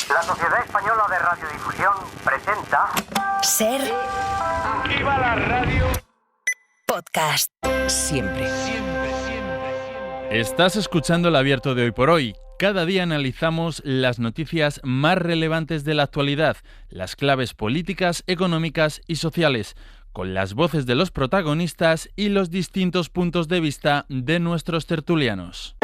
La Sociedad Española de Radiodifusión presenta... Ser... ¡Viva la radio! Podcast. Siempre. Estás escuchando El Abierto de Hoy por Hoy. Cada día analizamos las noticias más relevantes de la actualidad, las claves políticas, económicas y sociales, con las voces de los protagonistas y los distintos puntos de vista de nuestros tertulianos.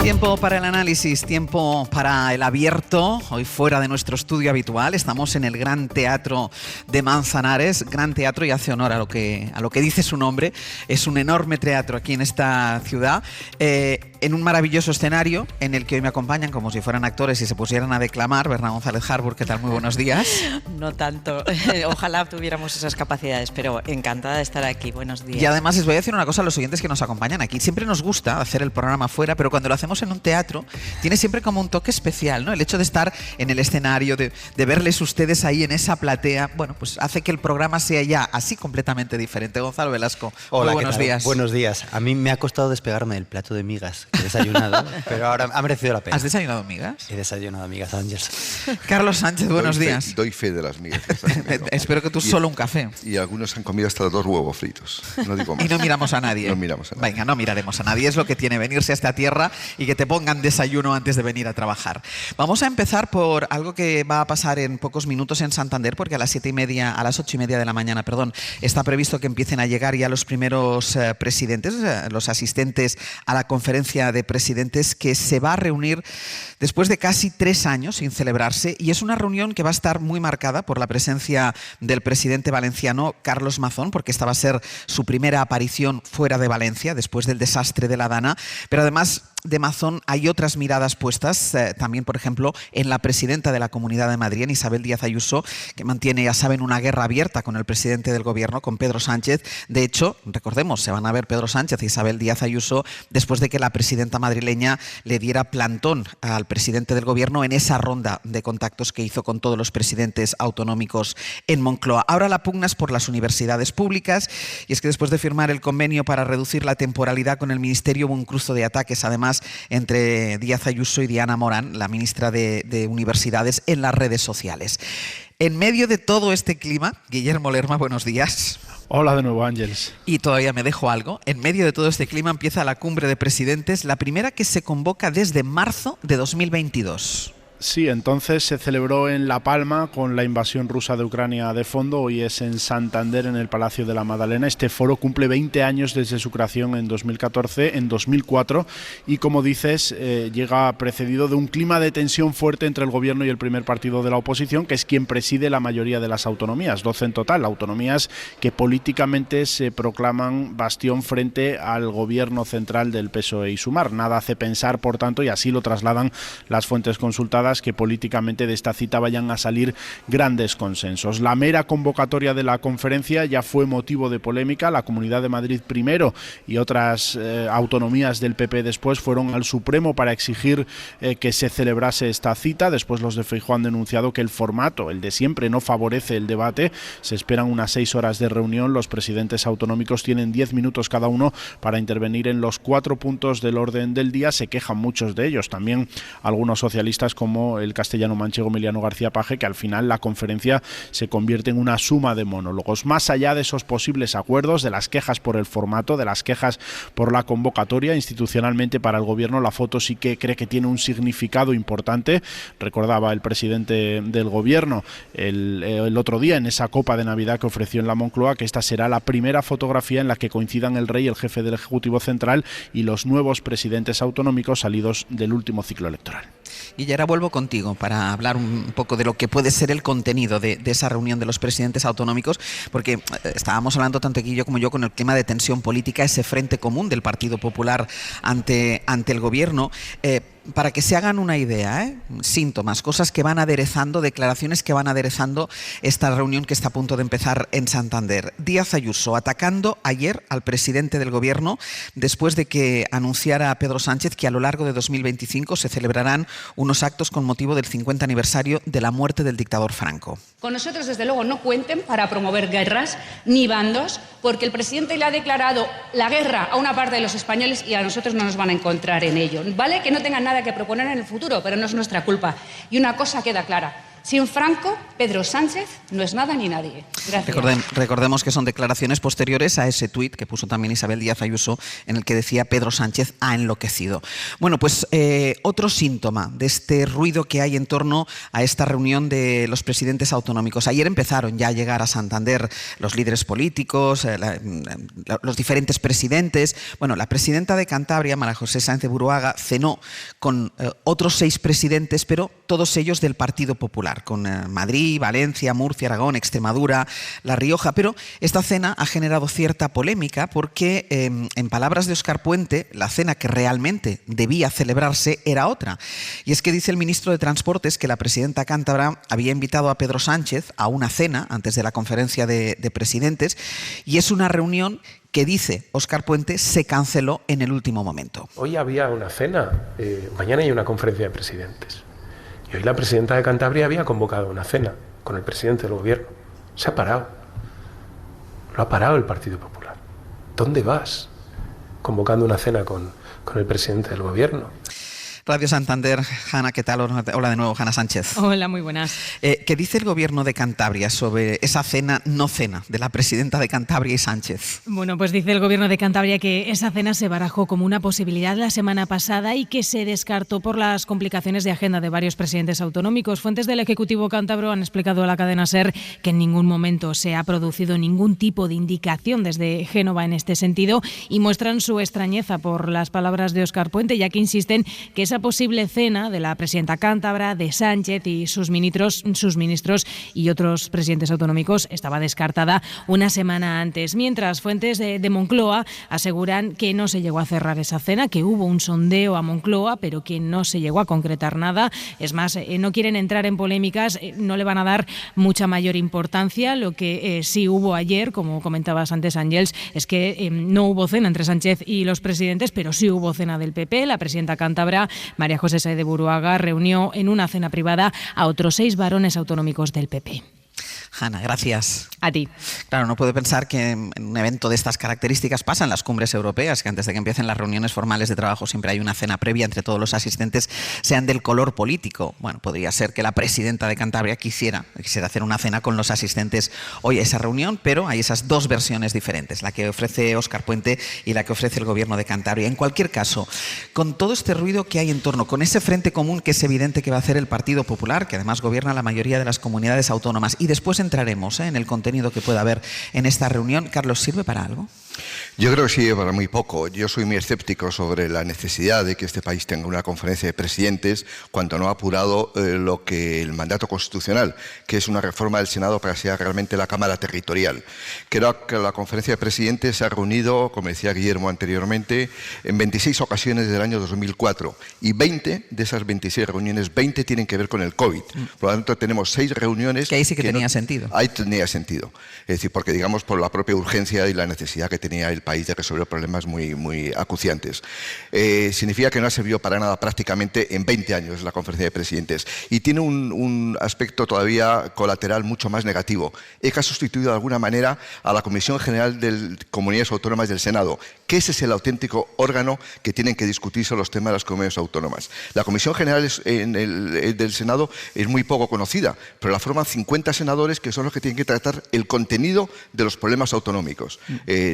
Tiempo para el análisis, tiempo para el abierto. Hoy fuera de nuestro estudio habitual, estamos en el Gran Teatro de Manzanares. Gran Teatro, y hace honor a lo que dice su nombre. Es un enorme teatro aquí en esta ciudad, en un maravilloso escenario en el que hoy me acompañan como si fueran actores y se pusieran a declamar. Berna González Harbour, ¿qué tal? Muy buenos días. No tanto, ojalá tuviéramos esas capacidades, pero encantada de estar aquí. Buenos días. Y además les voy a decir una cosa a los oyentes que nos acompañan aquí. Siempre nos gusta hacer el programa fuera, pero cuando lo hacemos en un teatro tiene siempre como un toque especial, ¿no? El hecho de estar en el escenario, de verles ustedes ahí en esa platea, bueno, pues hace que el programa sea ya así completamente diferente. Gonzalo Velasco, hola, muy buenos días. Buenos días. A mí me ha costado despegarme del plato de migas que he desayunado, pero ahora ha merecido la pena. ¿Has desayunado migas? He desayunado migas, Ángels. Carlos Sánchez, buenos días. Doy fe de las migas. Espero que tú solo un café. Y algunos han comido hasta 2 huevos fritos. No digo más. Y no miramos a nadie. No miramos a nadie. Venga, no miraremos a nadie. Es lo que tiene venirse a esta tierra y que te pongan desayuno antes de venir a trabajar. Vamos a empezar por algo que va a pasar en pocos minutos en Santander, porque a las 8:30 de la mañana, está previsto que empiecen a llegar ya los primeros presidentes, los asistentes a la conferencia de presidentes que se va a reunir después de casi 3 años sin celebrarse, y es una reunión que va a estar muy marcada por la presencia del presidente valenciano Carlos Mazón, porque esta va a ser su primera aparición fuera de Valencia después del desastre de la Dana, pero además de Mazón hay otras miradas puestas también, por ejemplo, en la presidenta de la Comunidad de Madrid, en Isabel Díaz Ayuso, que mantiene, ya saben, una guerra abierta con el presidente del gobierno, con Pedro Sánchez. De hecho, recordemos, se van a ver Pedro Sánchez y Isabel Díaz Ayuso después de que la presidenta madrileña le diera plantón al presidente del gobierno en esa ronda de contactos que hizo con todos los presidentes autonómicos en Moncloa. Ahora la pugna es por las universidades públicas, y es que después de firmar el convenio para reducir la temporalidad con el ministerio hubo un cruce de ataques, además, entre Díaz Ayuso y Diana Morán, la ministra de Universidades, en las redes sociales. En medio de todo este clima, Guillermo Lerma, buenos días. Hola de nuevo, Ángels. Y todavía me dejo algo. En medio de todo este clima empieza la cumbre de presidentes, la primera que se convoca desde marzo de 2022. Sí, entonces se celebró en La Palma con la invasión rusa de Ucrania de fondo. Hoy es en Santander, en el Palacio de la Madalena. Este foro cumple 20 años desde su creación en 2014, en 2004, y como dices, llega precedido de un clima de tensión fuerte entre el gobierno y el primer partido de la oposición, que es quien preside la mayoría de las autonomías, 12 en total, autonomías que políticamente se proclaman bastión frente al gobierno central del PSOE y Sumar. Nada hace pensar, por tanto, y así lo trasladan las fuentes consultadas, que políticamente de esta cita vayan a salir grandes consensos. La mera convocatoria de la conferencia ya fue motivo de polémica. La Comunidad de Madrid primero y otras autonomías del PP después fueron al Supremo para exigir que se celebrase esta cita. Después los de Feijóo han denunciado que el formato, el de siempre, no favorece el debate. Se esperan unas 6 horas de reunión. Los presidentes autonómicos tienen 10 minutos cada uno para intervenir en los 4 puntos del orden del día. Se quejan muchos de ellos, también algunos socialistas como el castellano manchego Emiliano García Paje, que al final la conferencia se convierte en una suma de monólogos. Más allá de esos posibles acuerdos, de las quejas por el formato, de las quejas por la convocatoria, institucionalmente para el gobierno la foto sí que cree que tiene un significado importante. Recordaba el presidente del gobierno el otro día en esa copa de Navidad que ofreció en la Moncloa que esta será la primera fotografía en la que coincidan el rey, el jefe del Ejecutivo Central, y los nuevos presidentes autonómicos salidos del último ciclo electoral. Y ahora vuelvo contigo para hablar un poco de lo que puede ser el contenido de esa reunión de los presidentes autonómicos, porque estábamos hablando tanto aquí yo como yo con el clima de tensión política, ese frente común del Partido Popular ante el gobierno. para que se hagan una idea, síntomas, cosas que van aderezando, declaraciones que van aderezando esta reunión que está a punto de empezar en Santander. Díaz Ayuso atacando ayer al presidente del Gobierno después de que anunciara a Pedro Sánchez que a lo largo de 2025 se celebrarán unos actos con motivo del 50 aniversario de la muerte del dictador Franco. Con nosotros, desde luego, no cuenten para promover guerras ni bandos, porque el presidente le ha declarado la guerra a una parte de los españoles y a nosotros no nos van a encontrar en ello. Vale que no tengan nada que proponer en el futuro, pero no es nuestra culpa. Y una cosa queda clara. Sin Franco, Pedro Sánchez no es nada ni nadie. Gracias. Recordemos que son declaraciones posteriores a ese tuit que puso también Isabel Díaz Ayuso en el que decía Pedro Sánchez ha enloquecido. Bueno, pues otro síntoma de este ruido que hay en torno a esta reunión de los presidentes autonómicos. Ayer empezaron ya a llegar a Santander los líderes políticos, los diferentes presidentes. Bueno, la presidenta de Cantabria, María José Sáenz de Buruaga, cenó con otros 6 presidentes, pero todos ellos del Partido Popular, con Madrid, Valencia, Murcia, Aragón, Extremadura, La Rioja. Pero esta cena ha generado cierta polémica porque, en palabras de Óscar Puente, la cena que realmente debía celebrarse era otra. Y es que dice el ministro de Transportes que la presidenta cántabra había invitado a Pedro Sánchez a una cena antes de la conferencia de presidentes, y es una reunión que, dice Óscar Puente, se canceló en el último momento. Hoy había una cena, mañana hay una conferencia de presidentes. Y hoy la presidenta de Cantabria había convocado una cena con el presidente del Gobierno. Se ha parado. Lo ha parado el Partido Popular. ¿Dónde vas convocando una cena con el presidente del Gobierno? Radio Santander, Hanna, ¿qué tal? Hola de nuevo, Hanna Sánchez. Hola, muy buenas. ¿Qué dice el Gobierno de Cantabria sobre esa cena, no cena, de la presidenta de Cantabria y Sánchez? Bueno, pues dice el Gobierno de Cantabria que esa cena se barajó como una posibilidad la semana pasada y que se descartó por las complicaciones de agenda de varios presidentes autonómicos. Fuentes del Ejecutivo cántabro han explicado a la cadena SER que en ningún momento se ha producido ningún tipo de indicación desde Génova en este sentido y muestran su extrañeza por las palabras de Óscar Puente, ya que insisten que esa posible cena de la presidenta cántabra, de Sánchez y sus ministros y otros presidentes autonómicos estaba descartada una semana antes. Mientras, fuentes de Moncloa aseguran que no se llegó a cerrar esa cena, que hubo un sondeo a Moncloa, pero que no se llegó a concretar nada. Es más, no quieren entrar en polémicas, no le van a dar mucha mayor importancia. Lo que sí hubo ayer, como comentabas antes, Ángels, es que no hubo cena entre Sánchez y los presidentes, pero sí hubo cena del PP. La presidenta cántabra, María José Sáenz de Buruaga, reunió en una cena privada a otros 6 varones autonómicos del PP. Hanna, gracias. A ti. Claro, no puedo pensar que en un evento de estas características pasa en las cumbres europeas, que antes de que empiecen las reuniones formales de trabajo siempre hay una cena previa entre todos los asistentes, sean del color político. Bueno, podría ser que la presidenta de Cantabria quisiera hacer una cena con los asistentes hoy a esa reunión, pero hay esas 2 versiones diferentes, la que ofrece Óscar Puente y la que ofrece el Gobierno de Cantabria. En cualquier caso, con todo este ruido que hay en torno, con ese frente común que es evidente que va a hacer el Partido Popular, que además gobierna la mayoría de las comunidades autónomas, y después entraremos en el contenido que pueda haber en esta reunión. Carlos, ¿sirve para algo? Yo creo que sí, para muy poco. Yo soy muy escéptico sobre la necesidad de que este país tenga una conferencia de presidentes cuando no ha apurado lo que el mandato constitucional, que es una reforma del Senado para que sea realmente la Cámara Territorial. Creo que la conferencia de presidentes se ha reunido, como decía Guillermo anteriormente, en 26 ocasiones desde el año 2004 y 20 de esas 26 reuniones, 20 tienen que ver con el COVID. Por lo tanto, tenemos 6 reuniones... Que ahí sí que tenía sentido. Ahí tenía sentido. Es decir, porque digamos por la propia urgencia y la necesidad que tenía el país de resolver problemas muy acuciantes. Significa que no ha servido para nada prácticamente en 20 años la conferencia de presidentes y tiene un aspecto todavía colateral mucho más negativo. Es que ha sustituido de alguna manera a la Comisión General de Comunidades Autónomas del Senado, que ese es el auténtico órgano que tienen que discutirse los temas de las comunidades autónomas. La Comisión General del Senado es muy poco conocida, pero la forman 50 senadores que son los que tienen que tratar el contenido de los problemas autonómicos.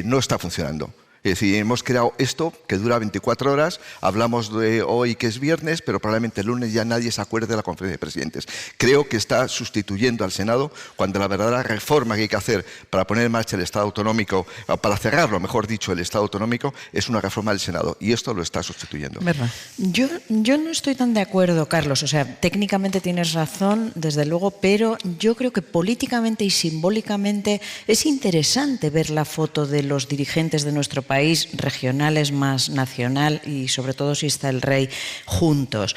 No está funcionando. Es decir, hemos creado esto que dura 24 horas, hablamos de hoy que es viernes, pero probablemente el lunes ya nadie se acuerde de la conferencia de presidentes. Creo que está sustituyendo al Senado cuando la verdadera reforma que hay que hacer para poner en marcha el Estado autonómico, para cerrarlo, mejor dicho, el Estado autonómico, es una reforma del Senado y esto lo está sustituyendo. ¿Verdad? Yo no estoy tan de acuerdo, Carlos. O sea, técnicamente tienes razón, desde luego, pero yo creo que políticamente y simbólicamente es interesante ver la foto de los dirigentes de nuestro país país, regionales más nacional y sobre todo si está el rey juntos.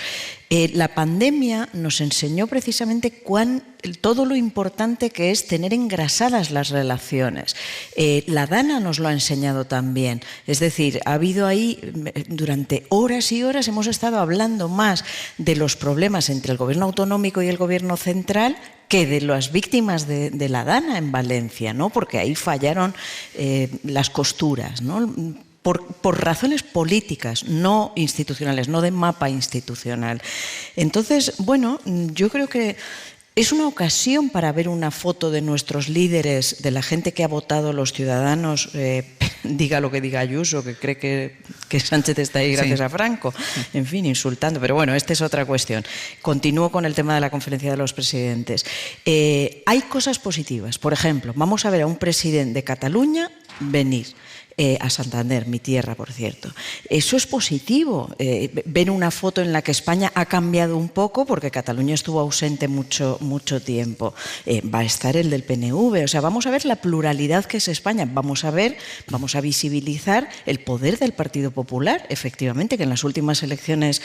La pandemia nos enseñó precisamente todo lo importante que es tener engrasadas las relaciones. La Dana nos lo ha enseñado también. Es decir, ha habido ahí, durante horas y horas, hemos estado hablando más de los problemas entre el gobierno autonómico y el gobierno central que de las víctimas de la Dana en Valencia, ¿no? Porque ahí fallaron las costuras, ¿no? Por razones políticas, no institucionales, no de mapa institucional. Entonces, bueno, yo creo que es una ocasión para ver una foto de nuestros líderes, de la gente que ha votado, los ciudadanos, diga lo que diga Ayuso, que cree que Sánchez está ahí gracias a Franco, en fin, insultando. Pero bueno, esta es otra cuestión. Continúo con el tema de la conferencia de los presidentes. Hay cosas positivas. Por ejemplo, vamos a ver a un presidente de Cataluña venir a Santander, mi tierra, por cierto. Eso es positivo. Ver una foto en la que España ha cambiado un poco, porque Cataluña estuvo ausente mucho tiempo. Va a estar el del PNV. O sea, vamos a ver la pluralidad que es España. Vamos a visibilizar el poder del Partido Popular, efectivamente, que en las últimas elecciones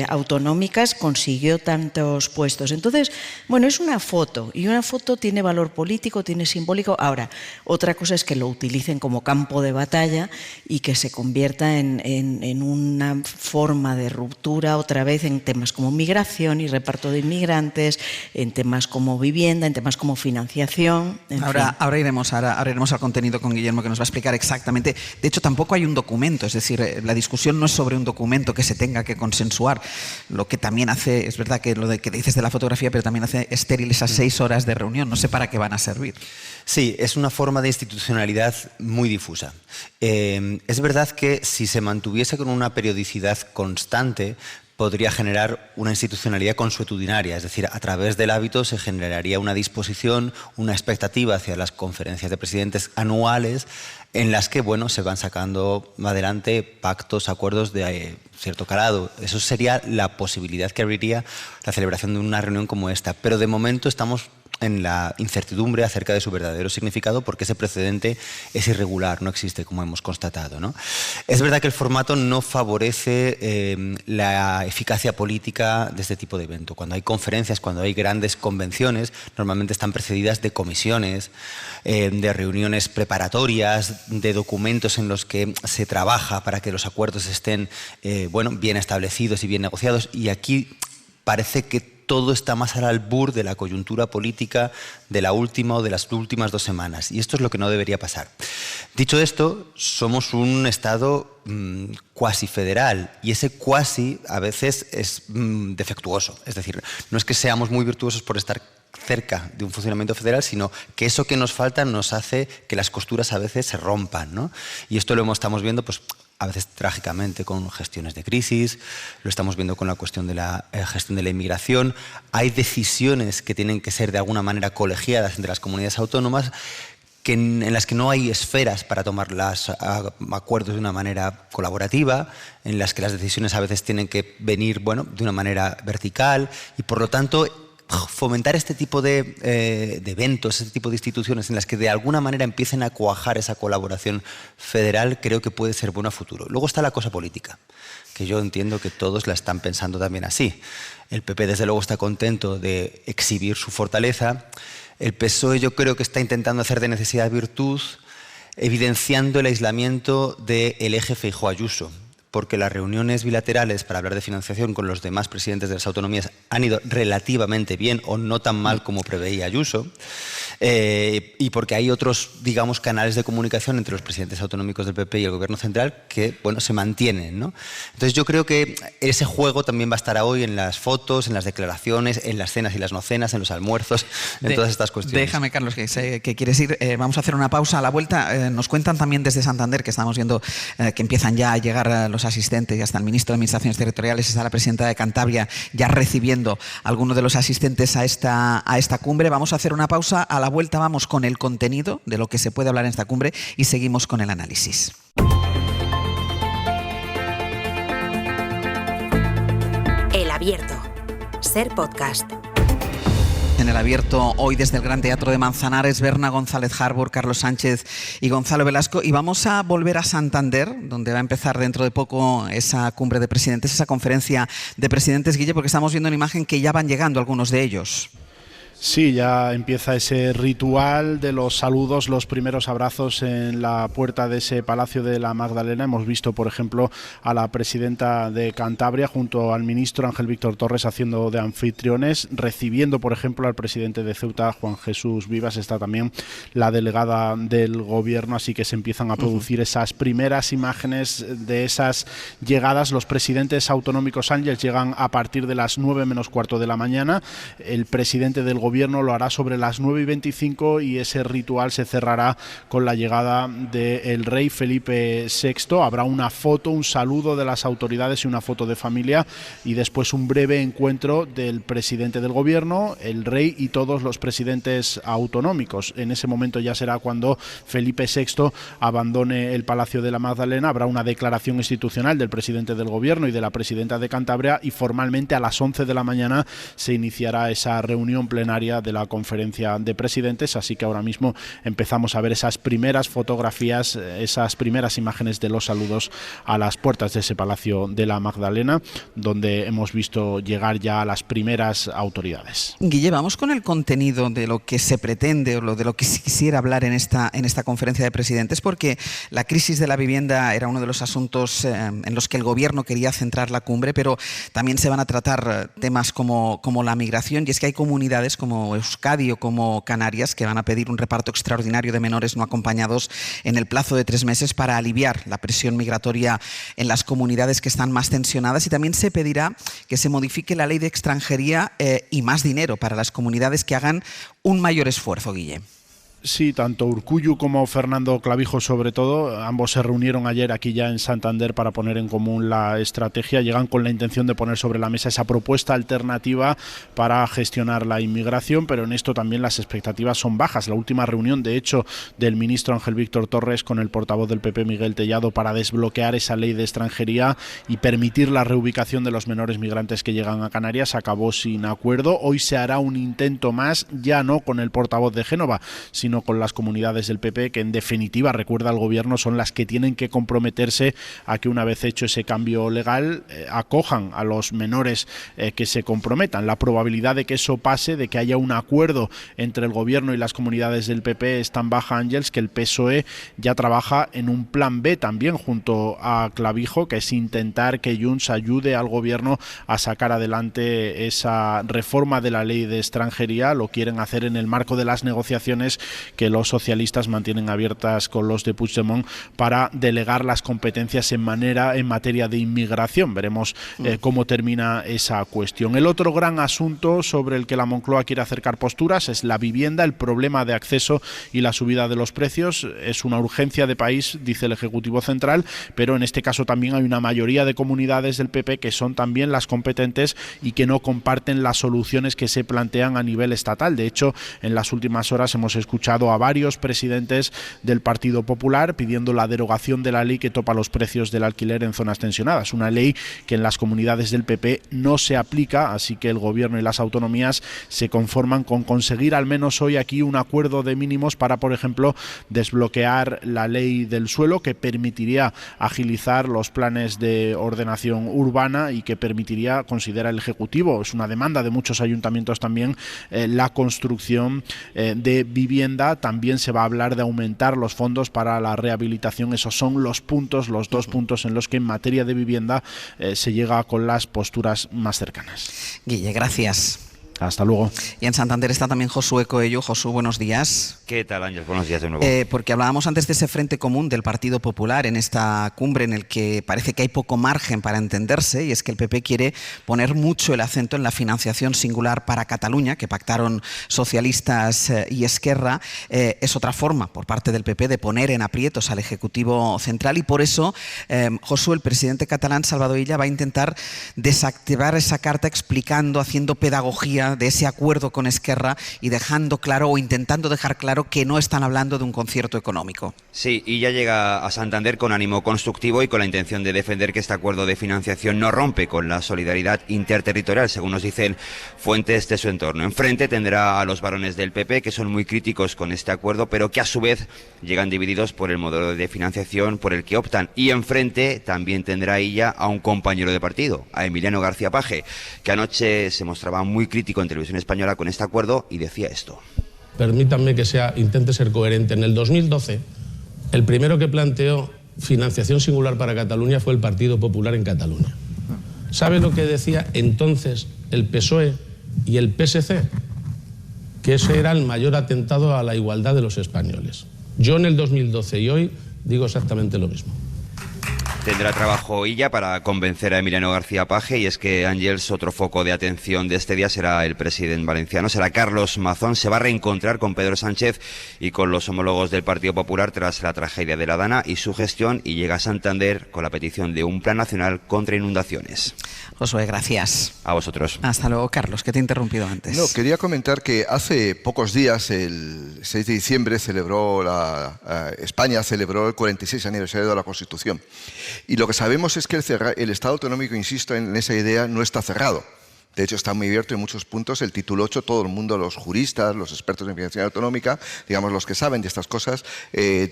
autonómicas consiguió tantos puestos. Entonces, bueno, es una foto, y una foto tiene valor político, tiene simbólico. Ahora, otra cosa es que lo utilicen como campo de batalla y que se convierta en una forma de ruptura otra vez en temas como migración y reparto de inmigrantes, en temas como vivienda, en temas como financiación. Ahora iremos al contenido con Guillermo, que nos va a explicar exactamente. De hecho, tampoco hay un documento, es decir, la discusión no es sobre un documento que se tenga que consensuar. Lo que también hace, es verdad que lo que dices de la fotografía, pero también hace estéril esas 6 horas de reunión. No sé para qué van a servir. Sí, es una forma de institucionalidad muy difusa. Es verdad que si se mantuviese con una periodicidad constante, podría generar una institucionalidad consuetudinaria, es decir, a través del hábito se generaría una disposición, una expectativa hacia las conferencias de presidentes anuales en las que, bueno, se van sacando adelante pactos, acuerdos de cierto calado. Eso sería la posibilidad que abriría la celebración de una reunión como esta. Pero de momento estamos en la incertidumbre acerca de su verdadero significado, porque ese precedente es irregular, no existe, como hemos constatado, ¿no? Es verdad que el formato no favorece la eficacia política de este tipo de evento. Cuando hay conferencias, cuando hay grandes convenciones, normalmente están precedidas de comisiones, de reuniones preparatorias, de documentos en los que se trabaja para que los acuerdos estén bien establecidos y bien negociados, y aquí parece que todo está más al albur de la coyuntura política de la última o de las últimas 2 semanas. Y esto es lo que no debería pasar. Dicho esto, somos un Estado cuasi federal, y ese cuasi a veces es defectuoso. Es decir, no es que seamos muy virtuosos por estar cerca de un funcionamiento federal, sino que eso que nos falta nos hace que las costuras a veces se rompan, ¿no? Y esto lo estamos viendo, pues, a veces trágicamente, con gestiones de crisis, lo estamos viendo con la cuestión de la gestión de la inmigración. Hay decisiones que tienen que ser de alguna manera colegiadas entre las comunidades autónomas, en las que no hay esferas para tomar los acuerdos de una manera colaborativa, en las que las decisiones a veces tienen que venir de una manera vertical, y por lo tanto fomentar este tipo de eventos, este tipo de instituciones en las que de alguna manera empiecen a cuajar esa colaboración federal, creo que puede ser bueno a futuro. Luego está la cosa política, que yo entiendo que todos la están pensando también así. El PP desde luego está contento de exhibir su fortaleza. El PSOE yo creo que está intentando hacer de necesidad virtud, evidenciando el aislamiento del eje Feijóo-Ayuso, porque las reuniones bilaterales para hablar de financiación con los demás presidentes de las autonomías han ido relativamente bien, o no tan mal como preveía Ayuso, y porque hay otros, digamos, canales de comunicación entre los presidentes autonómicos del PP y el Gobierno central que, se mantienen, ¿no? Entonces yo creo que ese juego también va a estar hoy en las fotos, en las declaraciones, en las cenas y las no cenas, en los almuerzos, en todas estas cuestiones. Déjame, Carlos, que sé que quieres ir. Vamos a hacer una pausa. A la vuelta nos cuentan también desde Santander, que estamos viendo que empiezan ya a llegar los asistentes, y hasta el ministro de Administraciones Territoriales, está la presidenta de Cantabria ya recibiendo a algunos de los asistentes a esta cumbre. Vamos a hacer una pausa. A la vuelta vamos con el contenido de lo que se puede hablar en esta cumbre y seguimos con el análisis. El Abierto. Ser podcast. en el abierto hoy desde el Gran Teatro de Manzanares, Berna González Harbour, Carlos Sánchez y Gonzalo Velasco. Y vamos a volver a Santander, donde va a empezar dentro de poco esa cumbre de presidentes, esa conferencia de presidentes, Guille, porque estamos viendo una imagen que ya van llegando algunos de ellos. Sí, ya empieza ese ritual de los saludos, los primeros abrazos en la puerta de ese Palacio de la Magdalena. Hemos visto, por ejemplo, a la presidenta de Cantabria junto al ministro Ángel Víctor Torres haciendo de anfitriones, recibiendo, por ejemplo, al presidente de Ceuta, Juan Jesús Vivas. Está también la delegada del gobierno, así que se empiezan a producir esas primeras imágenes de esas llegadas. Los presidentes autonómicos, Ángeles, llegan a partir de las 9 menos cuarto de la mañana. El presidente del gobierno lo hará sobre las 9:25 y ese ritual se cerrará con la llegada del rey Felipe VI. Habrá una foto, un saludo de las autoridades y una foto de familia, y después un breve encuentro del presidente del gobierno, el rey y todos los presidentes autonómicos. En ese momento ya será cuando Felipe VI abandone el Palacio de la Magdalena. Habrá una declaración institucional del presidente del gobierno y de la presidenta de Cantabria, y formalmente a las 11 de la mañana se iniciará esa reunión plenaria de la conferencia de presidentes. Así que ahora mismo empezamos a ver esas primeras fotografías, esas primeras imágenes de los saludos a las puertas de ese Palacio de la Magdalena, donde hemos visto llegar ya a las primeras autoridades. Guille, vamos con el contenido de lo que se pretende o de lo que se quisiera hablar en esta conferencia de presidentes, porque la crisis de la vivienda era uno de los asuntos en los que el gobierno quería centrar la cumbre, pero también se van a tratar temas como la migración, y es que hay comunidades como Euskadi o como Canarias que van a pedir un reparto extraordinario de menores no acompañados en el plazo de 3 meses para aliviar la presión migratoria en las comunidades que están más tensionadas, y también se pedirá que se modifique la ley de extranjería y más dinero para las comunidades que hagan un mayor esfuerzo, Guille. Sí, tanto Urkullu como Fernando Clavijo, sobre todo, ambos se reunieron ayer aquí ya en Santander para poner en común la estrategia. Llegan con la intención de poner sobre la mesa esa propuesta alternativa para gestionar la inmigración, pero en esto también las expectativas son bajas. La última reunión, de hecho, del ministro Ángel Víctor Torres con el portavoz del PP, Miguel Tellado, para desbloquear esa ley de extranjería y permitir la reubicación de los menores migrantes que llegan a Canarias, acabó sin acuerdo. Hoy se hará un intento más, ya no con el portavoz de Génova, sino con las comunidades del PP, que en definitiva, recuerda al gobierno, son las que tienen que comprometerse a que una vez hecho ese cambio legal acojan a los menores que se comprometan. La probabilidad de que eso pase, de que haya un acuerdo entre el gobierno y las comunidades del PP, es tan baja, Ángeles, que el PSOE ya trabaja en un plan B también junto a Clavijo, que es intentar que Junts ayude al gobierno a sacar adelante esa reforma de la ley de extranjería. Lo quieren hacer en el marco de las negociaciones que los socialistas mantienen abiertas con los de Puigdemont para delegar las competencias en materia de inmigración. Veremos cómo termina esa cuestión. El otro gran asunto sobre el que la Moncloa quiere acercar posturas es la vivienda, el problema de acceso y la subida de los precios. Es una urgencia de país, dice el Ejecutivo Central, pero en este caso también hay una mayoría de comunidades del PP que son también las competentes y que no comparten las soluciones que se plantean a nivel estatal. De hecho, en las últimas horas hemos escuchado a varios presidentes del Partido Popular pidiendo la derogación de la ley que topa los precios del alquiler en zonas tensionadas. Una ley que en las comunidades del PP no se aplica, así que el gobierno y las autonomías se conforman con conseguir al menos hoy aquí un acuerdo de mínimos para, por ejemplo, desbloquear la ley del suelo, que permitiría agilizar los planes de ordenación urbana y que permitiría, considera el Ejecutivo, es una demanda de muchos ayuntamientos también, la construcción de vivienda. También se va a hablar de aumentar los fondos para la rehabilitación. Esos son los dos puntos en los que en materia de vivienda se llega con las posturas más cercanas. Guille, gracias. Hasta luego. Y en Santander está también Josué Coello. Josué, buenos días. ¿Qué tal, Ángel? Buenos días de nuevo. Porque hablábamos antes de ese frente común del Partido Popular en esta cumbre, en el que parece que hay poco margen para entenderse, y es que el PP quiere poner mucho el acento en la financiación singular para Cataluña, que pactaron socialistas y Esquerra. Es otra forma por parte del PP de poner en aprietos al Ejecutivo Central, y por eso Josué, el presidente catalán Salvador Illa, va a intentar desactivar esa carta explicando, haciendo pedagogía de ese acuerdo con Esquerra y dejando claro, o intentando dejar claro, claro que no están hablando de un concierto económico. Sí, y ya llega a Santander con ánimo constructivo y con la intención de defender que este acuerdo de financiación no rompe con la solidaridad interterritorial, según nos dicen fuentes de su entorno. Enfrente tendrá a los varones del PP, que son muy críticos con este acuerdo, pero que a su vez llegan divididos por el modelo de financiación por el que optan. Y enfrente también tendrá ella a un compañero de partido, a Emiliano García Paje, que anoche se mostraba muy crítico en Televisión Española con este acuerdo y decía esto. Permítanme que intente ser coherente. En el 2012, el primero que planteó financiación singular para Cataluña fue el Partido Popular en Cataluña. ¿Sabe lo que decía entonces el PSOE y el PSC? Que ese era el mayor atentado a la igualdad de los españoles. Yo en el 2012 y hoy digo exactamente lo mismo. Tendrá trabajo ella para convencer a Emiliano García Paje, y es que, Ángels, otro foco de atención de este día será el presidente valenciano, será Carlos Mazón. Se va a reencontrar con Pedro Sánchez y con los homólogos del Partido Popular tras la tragedia de la Dana y su gestión, y llega a Santander con la petición de un plan nacional contra inundaciones. Josué, gracias. A vosotros. Hasta luego, Carlos, que te he interrumpido antes. No, quería comentar que hace pocos días, el 6 de diciembre, España celebró el 46 aniversario de la Constitución. Y lo que sabemos es que el Estado autonómico, insisto en esa idea, no está cerrado. De hecho, está muy abierto en muchos puntos. El título 8, todo el mundo, los juristas, los expertos en financiación autonómica, digamos los que saben de estas cosas,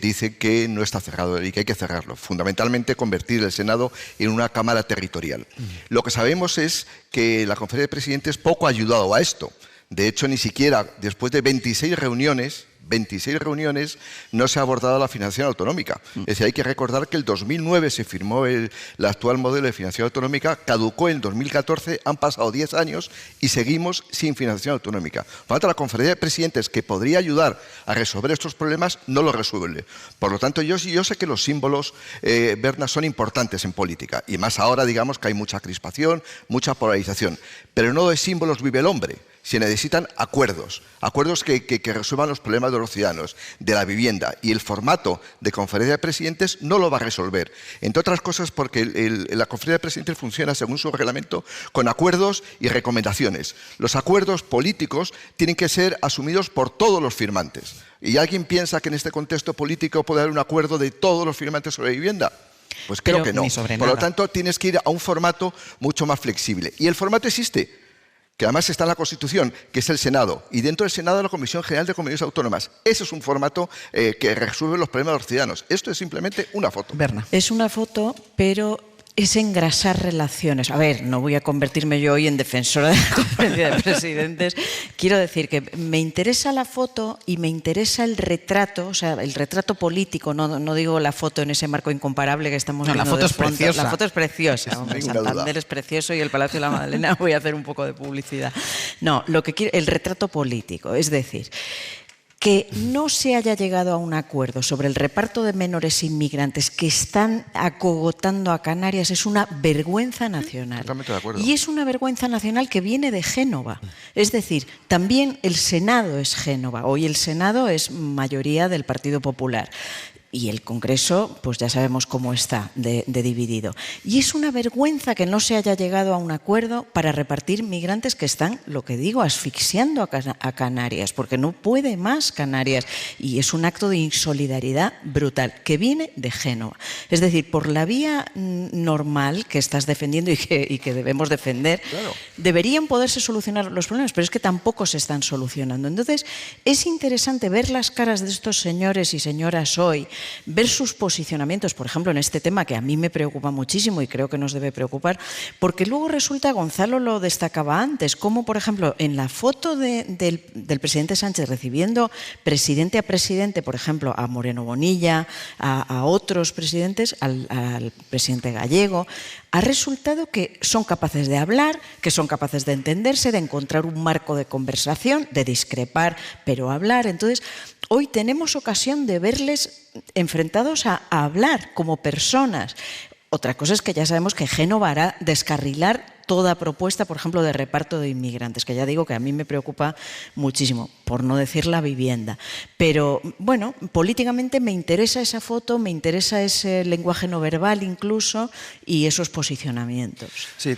dicen que no está cerrado y que hay que cerrarlo. Fundamentalmente, convertir el Senado en una Cámara territorial. Lo que sabemos es que la Conferencia de Presidentes poco ha ayudado a esto. De hecho, ni siquiera después de 26 reuniones no se ha abordado la financiación autonómica. Es decir, hay que recordar que el 2009 se firmó el actual modelo de financiación autonómica, caducó en 2014, han pasado 10 años y seguimos sin financiación autonómica. Por lo tanto, la Conferencia de Presidentes, que podría ayudar a resolver estos problemas, no lo resuelve. Por lo tanto, yo sé que los símbolos, Berna, son importantes en política, y más ahora, digamos, que hay mucha crispación, mucha polarización. Pero no de símbolos vive el hombre. Se necesitan acuerdos que resuelvan los problemas de los ciudadanos, de la vivienda, y el formato de Conferencia de Presidentes no lo va a resolver. Entre otras cosas porque la Conferencia de Presidentes funciona según su reglamento con acuerdos y recomendaciones. Los acuerdos políticos tienen que ser asumidos por todos los firmantes. ¿Y alguien piensa que en este contexto político puede haber un acuerdo de todos los firmantes sobre vivienda? Pues creo que no. Por lo tanto, tienes que ir a un formato mucho más flexible. Y el formato existe, que además está en la Constitución, que es el Senado, y dentro del Senado la Comisión General de Comunidades Autónomas. Ese es un formato que resuelve los problemas de los ciudadanos. Esto es simplemente una foto. Berna. Es una foto, pero es engrasar relaciones. A ver, no voy a convertirme yo hoy en defensora de la Conferencia de Presidentes. Quiero decir que me interesa la foto y me interesa el retrato, o sea, el retrato político, no digo la foto en ese marco incomparable que estamos viendo. La foto es preciosa. La foto es preciosa. Hombre, Santander es precioso y el Palacio de la Madalena, voy a hacer un poco de publicidad. No, lo que quiero, el retrato político, es decir, que no se haya llegado a un acuerdo sobre el reparto de menores inmigrantes que están acogotando a Canarias es una vergüenza nacional. Totalmente de acuerdo. Y es una vergüenza nacional que viene de Génova. Es decir, también el Senado es Génova. Hoy el Senado es mayoría del Partido Popular. Y el Congreso, pues ya sabemos cómo está de dividido. Y es una vergüenza que no se haya llegado a un acuerdo para repartir migrantes que están, lo que digo, asfixiando a Canarias, porque no puede más Canarias. Y es un acto de insolidaridad brutal, que viene de Génova. Es decir, por la vía normal que estás defendiendo y que debemos defender, claro, deberían poderse solucionar los problemas, pero es que tampoco se están solucionando. Entonces, es interesante ver las caras de estos señores y señoras hoy, ver sus posicionamientos, por ejemplo, en este tema que a mí me preocupa muchísimo y creo que nos debe preocupar, porque luego resulta, Gonzalo lo destacaba antes, como por ejemplo en la foto del presidente Sánchez recibiendo presidente a presidente, por ejemplo, a Moreno Bonilla, a otros presidentes, al presidente gallego, ha resultado que son capaces de hablar, que son capaces de entenderse, de encontrar un marco de conversación, de discrepar, pero hablar. Entonces, hoy tenemos ocasión de verles enfrentados a hablar como personas. Otra cosa es que ya sabemos que Génova hará descarrilar toda propuesta, por ejemplo, de reparto de inmigrantes, que ya digo que a mí me preocupa muchísimo. por no decir la vivienda. Pero, bueno, políticamente me interesa esa foto, me interesa ese lenguaje no verbal incluso y esos posicionamientos. Sí,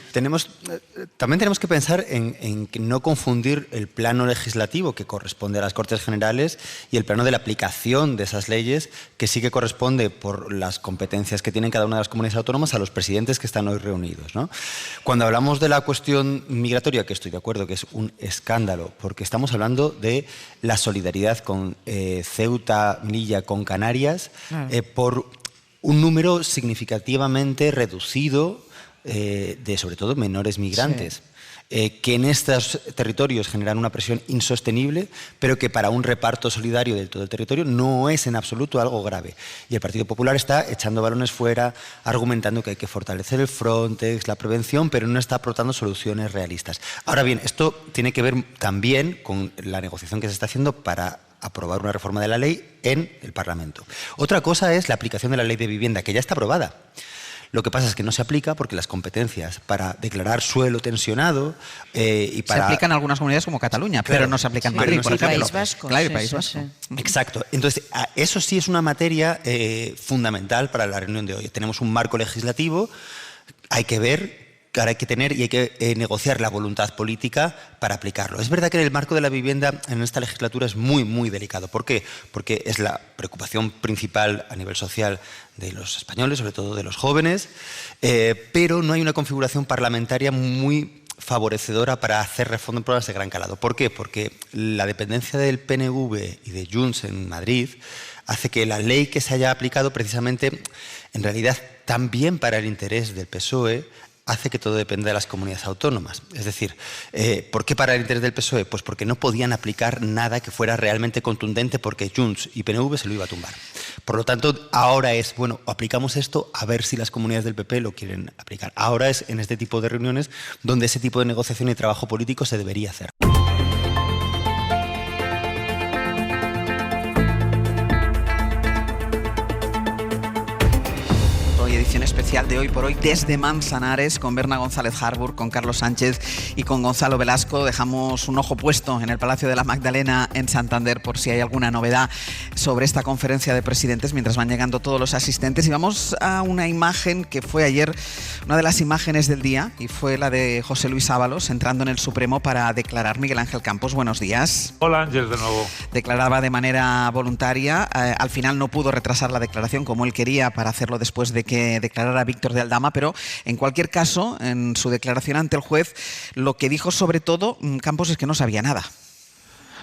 también tenemos que pensar en no confundir el plano legislativo que corresponde a las Cortes Generales y el plano de la aplicación de esas leyes que sí que corresponde por las competencias que tienen cada una de las comunidades autónomas a los presidentes que están hoy reunidos, ¿no? Cuando hablamos de la cuestión migratoria, que estoy de acuerdo que es un escándalo, porque estamos hablando de la solidaridad con Ceuta, Melilla, con Canarias, por un número significativamente reducido de, sobre todo, menores migrantes. Sí. Que en estos territorios generan una presión insostenible, pero que para un reparto solidario de todo el territorio no es en absoluto algo grave. Y el Partido Popular está echando balones fuera, argumentando que hay que fortalecer el Frontex, la prevención, pero no está aportando soluciones realistas. Ahora bien, esto tiene que ver también con la negociación que se está haciendo para aprobar una reforma de la ley en el Parlamento. Otra cosa es la aplicación de la ley de vivienda, que ya está aprobada. Lo que pasa es que no se aplica porque las competencias para declarar suelo tensionado y para... Se aplican en algunas comunidades como Cataluña, claro, pero no se aplica en Madrid, por ejemplo. País Vasco. Claro, el País Vasco. Sí. Exacto. Entonces, eso sí es una materia fundamental para la reunión de hoy. Tenemos un marco legislativo, hay que ver... que ahora hay que tener y hay que negociar la voluntad política para aplicarlo. Es verdad que el marco de la vivienda en esta legislatura es muy, muy delicado. ¿Por qué? Porque es la preocupación principal a nivel social de los españoles, sobre todo de los jóvenes, pero no hay una configuración parlamentaria muy favorecedora para hacer reformas de gran calado. ¿Por qué? Porque la dependencia del PNV y de Junts en Madrid hace que la ley que se haya aplicado precisamente, en realidad, también para el interés del PSOE, hace que todo dependa de las comunidades autónomas. Es decir, ¿por qué para el interés del PSOE? Pues porque no podían aplicar nada que fuera realmente contundente porque Junts y PNV se lo iba a tumbar. Por lo tanto, ahora es, bueno, aplicamos esto a ver si las comunidades del PP lo quieren aplicar. Ahora es en este tipo de reuniones donde ese tipo de negociación y trabajo político se debería hacer. Edición especial de Hoy por Hoy desde Manzanares con Berna González Harburg, con Carlos Sánchez y con Gonzalo Velasco. Dejamos un ojo puesto en el Palacio de la Magdalena en Santander por si hay alguna novedad sobre esta conferencia de presidentes mientras van llegando todos los asistentes. Y vamos a una imagen que fue ayer una de las imágenes del día y fue la de José Luis Ábalos entrando en el Supremo para declarar. Miguel Ángel Campos, buenos días. Hola Ángel, de nuevo. Declaraba de manera voluntaria. Al final no pudo retrasar la declaración como él quería para hacerlo después de que declarara Víctor de Aldama, pero en cualquier caso, en su declaración ante el juez, lo que dijo sobre todo Campos es que no sabía nada.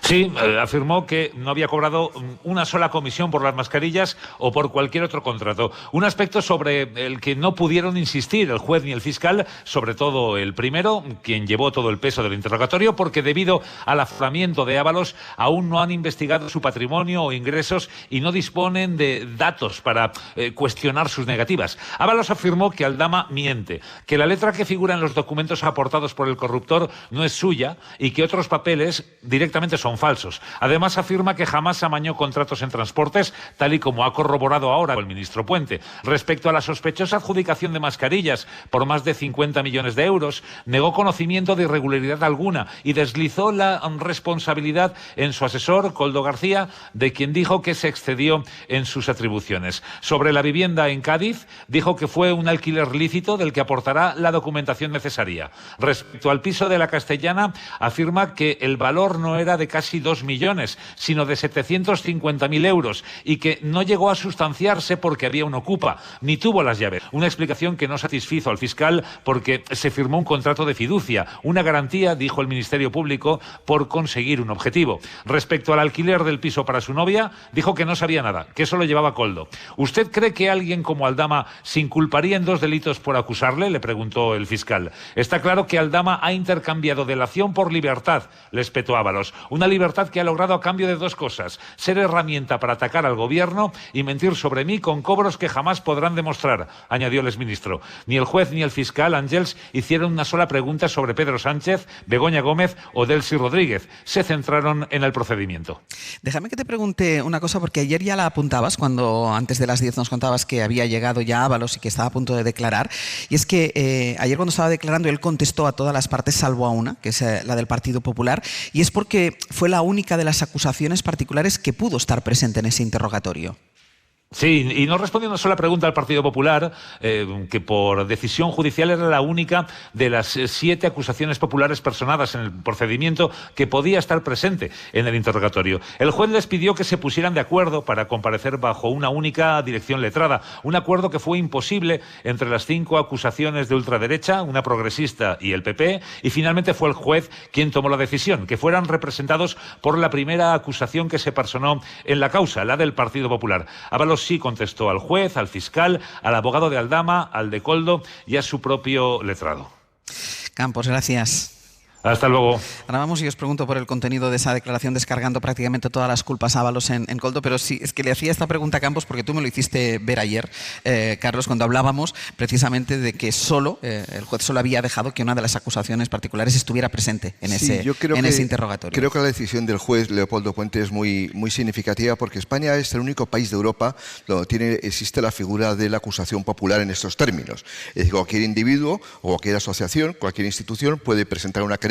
Sí, afirmó que no había cobrado una sola comisión por las mascarillas o por cualquier otro contrato. Un aspecto sobre el que no pudieron insistir el juez ni el fiscal, sobre todo el primero, quien llevó todo el peso del interrogatorio, porque debido al aforamiento de Ábalos aún no han investigado su patrimonio o ingresos y no disponen de datos para cuestionar sus negativas. Ábalos afirmó que Aldama miente, que la letra que figura en los documentos aportados por el corruptor no es suya y que otros papeles directamente son falsos. Además, afirma que jamás amañó contratos en transportes, tal y como ha corroborado ahora el ministro Puente. Respecto a la sospechosa adjudicación de mascarillas por más de 50 millones de euros, negó conocimiento de irregularidad alguna y deslizó la responsabilidad en su asesor, Koldo García, de quien dijo que se excedió en sus atribuciones. Sobre la vivienda en Cádiz, dijo que fue un alquiler lícito del que aportará la documentación necesaria. Respecto al piso de la Castellana, afirma que el valor no era de casi 2 millones, sino de 750.000 euros y que no llegó a sustanciarse porque había un ocupa, ni tuvo las llaves. Una explicación que no satisfizo al fiscal porque se firmó un contrato de fiducia, una garantía, dijo el Ministerio Público, por conseguir un objetivo. Respecto al alquiler del piso para su novia, dijo que no sabía nada, que eso lo llevaba Koldo. ¿Usted cree que alguien como Aldama se inculparía en 2 delitos por acusarle?, le preguntó el fiscal. Está claro que Aldama ha intercambiado delación por libertad, le espetó Ábalos. Una libertad que ha logrado a cambio de 2 cosas: ser herramienta para atacar al gobierno y mentir sobre mí con cobros que jamás podrán demostrar, añadió el exministro. Ni el juez ni el fiscal, Ángels, hicieron una sola pregunta sobre Pedro Sánchez, Begoña Gómez o Delcy Rodríguez. Se centraron en el procedimiento. Déjame que te pregunte una cosa, porque ayer ya la apuntabas, cuando antes de las 10 nos contabas que había llegado ya Ábalos y que estaba a punto de declarar. Y es que ayer cuando estaba declarando él contestó a todas las partes salvo a una, que es la del Partido Popular, y es porque fue la única de las acusaciones particulares que pudo estar presente en ese interrogatorio. Sí, y no respondió una sola pregunta al Partido Popular, que por decisión judicial era la única de las 7 acusaciones populares personadas en el procedimiento que podía estar presente en el interrogatorio. El juez les pidió que se pusieran de acuerdo para comparecer bajo una única dirección letrada, un acuerdo que fue imposible entre las 5 acusaciones de ultraderecha, una progresista y el PP, y finalmente fue el juez quien tomó la decisión, que fueran representados por la primera acusación que se personó en la causa, la del Partido Popular. Ábalos sí contestó al juez, al fiscal, al abogado de Aldama, al de Koldo y a su propio letrado. Campos, gracias. Hasta luego. Ahora vamos y os pregunto por el contenido de esa declaración descargando prácticamente todas las culpas a Ábalos en Koldo, pero sí, es que le hacía esta pregunta a Campos porque tú me lo hiciste ver ayer, Carlos, cuando hablábamos precisamente de que el juez solo había dejado que una de las acusaciones particulares estuviera presente en ese interrogatorio. Creo que la decisión del juez Leopoldo Puente es muy significativa porque España es el único país de Europa donde existe la figura de la acusación popular en estos términos. Es decir, cualquier individuo o cualquier asociación, cualquier institución puede presentar una querella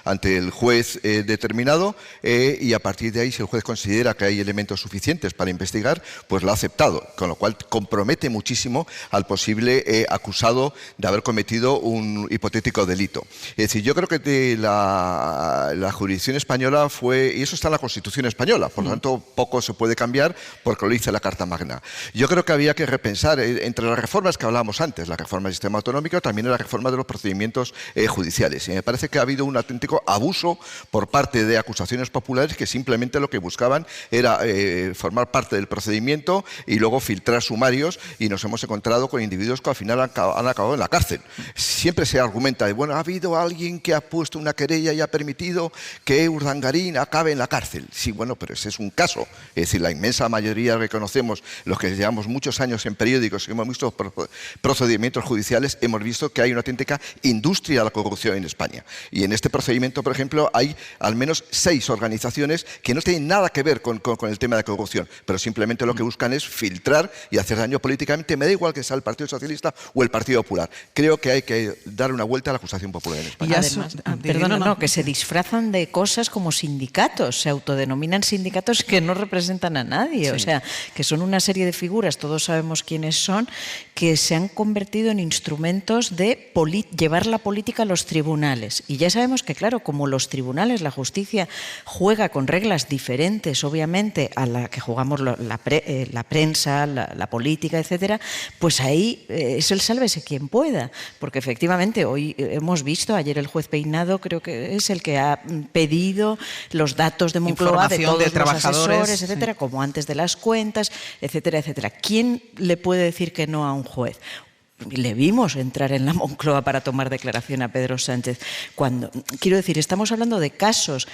ante el juez determinado y a partir de ahí, si el juez considera que hay elementos suficientes para investigar, pues lo ha aceptado, con lo cual compromete muchísimo al posible acusado de haber cometido un hipotético delito. Es decir, yo creo que la jurisdicción española fue, y eso está en la Constitución española, por lo tanto poco se puede cambiar porque lo dice la Carta Magna. Yo creo que había que repensar entre las reformas que hablábamos antes, la reforma del sistema autonómico, también la reforma de los procedimientos judiciales. Y me parece que ha habido un auténtico abuso por parte de acusaciones populares que simplemente lo que buscaban era formar parte del procedimiento y luego filtrar sumarios, y nos hemos encontrado con individuos que al final han acabado en la cárcel. Siempre se argumenta de, bueno, ha habido alguien que ha puesto una querella y ha permitido que Urdangarín acabe en la cárcel. Sí, bueno, pero ese es un caso. Es decir, la inmensa mayoría que conocemos, los que llevamos muchos años en periódicos y hemos visto procedimientos judiciales, hemos visto que hay una auténtica industria de la corrupción en España. Y en este procedimiento, por ejemplo, hay al menos 6 organizaciones que no tienen nada que ver con el tema de corrupción, pero simplemente lo que buscan es filtrar y hacer daño políticamente. Me da igual que sea el Partido Socialista o el Partido Popular. Creo que hay que dar una vuelta a la acusación popular en España. Y además, que se disfrazan de cosas como sindicatos, se autodenominan sindicatos que no representan a nadie, sí. O sea, que son una serie de figuras, todos sabemos quiénes son, que se han convertido en instrumentos de llevar la política a los tribunales. Y ya sabemos que, claro, como los tribunales, la justicia juega con reglas diferentes, obviamente, a la que jugamos la prensa, la política, etcétera, pues ahí es el sálvese quien pueda. Porque efectivamente hoy hemos visto, ayer el juez Peinado creo que es el que ha pedido los datos de Moncloa de todos los asesores, etcétera, como antes de las cuentas, etcétera, etcétera. ¿Quién le puede decir que no a un juez? Le vimos entrar en la Moncloa para tomar declaración a Pedro Sánchez. Quiero decir, estamos hablando de casos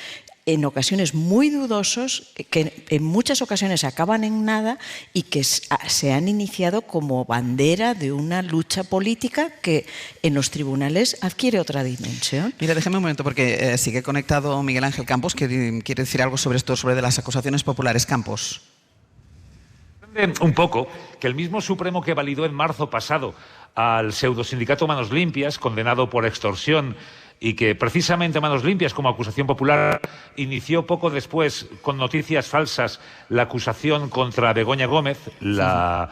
en ocasiones muy dudosos, que en muchas ocasiones acaban en nada y que se han iniciado como bandera de una lucha política que en los tribunales adquiere otra dimensión. Mira, déjame un momento porque sigue conectado Miguel Ángel Campos, que quiere decir algo sobre esto, sobre de las acusaciones populares. Campos. Un poco que el mismo Supremo que validó en marzo pasado al pseudosindicato Manos Limpias, condenado por extorsión, y que precisamente Manos Limpias, como acusación popular, inició poco después con noticias falsas la acusación contra Begoña Gómez, la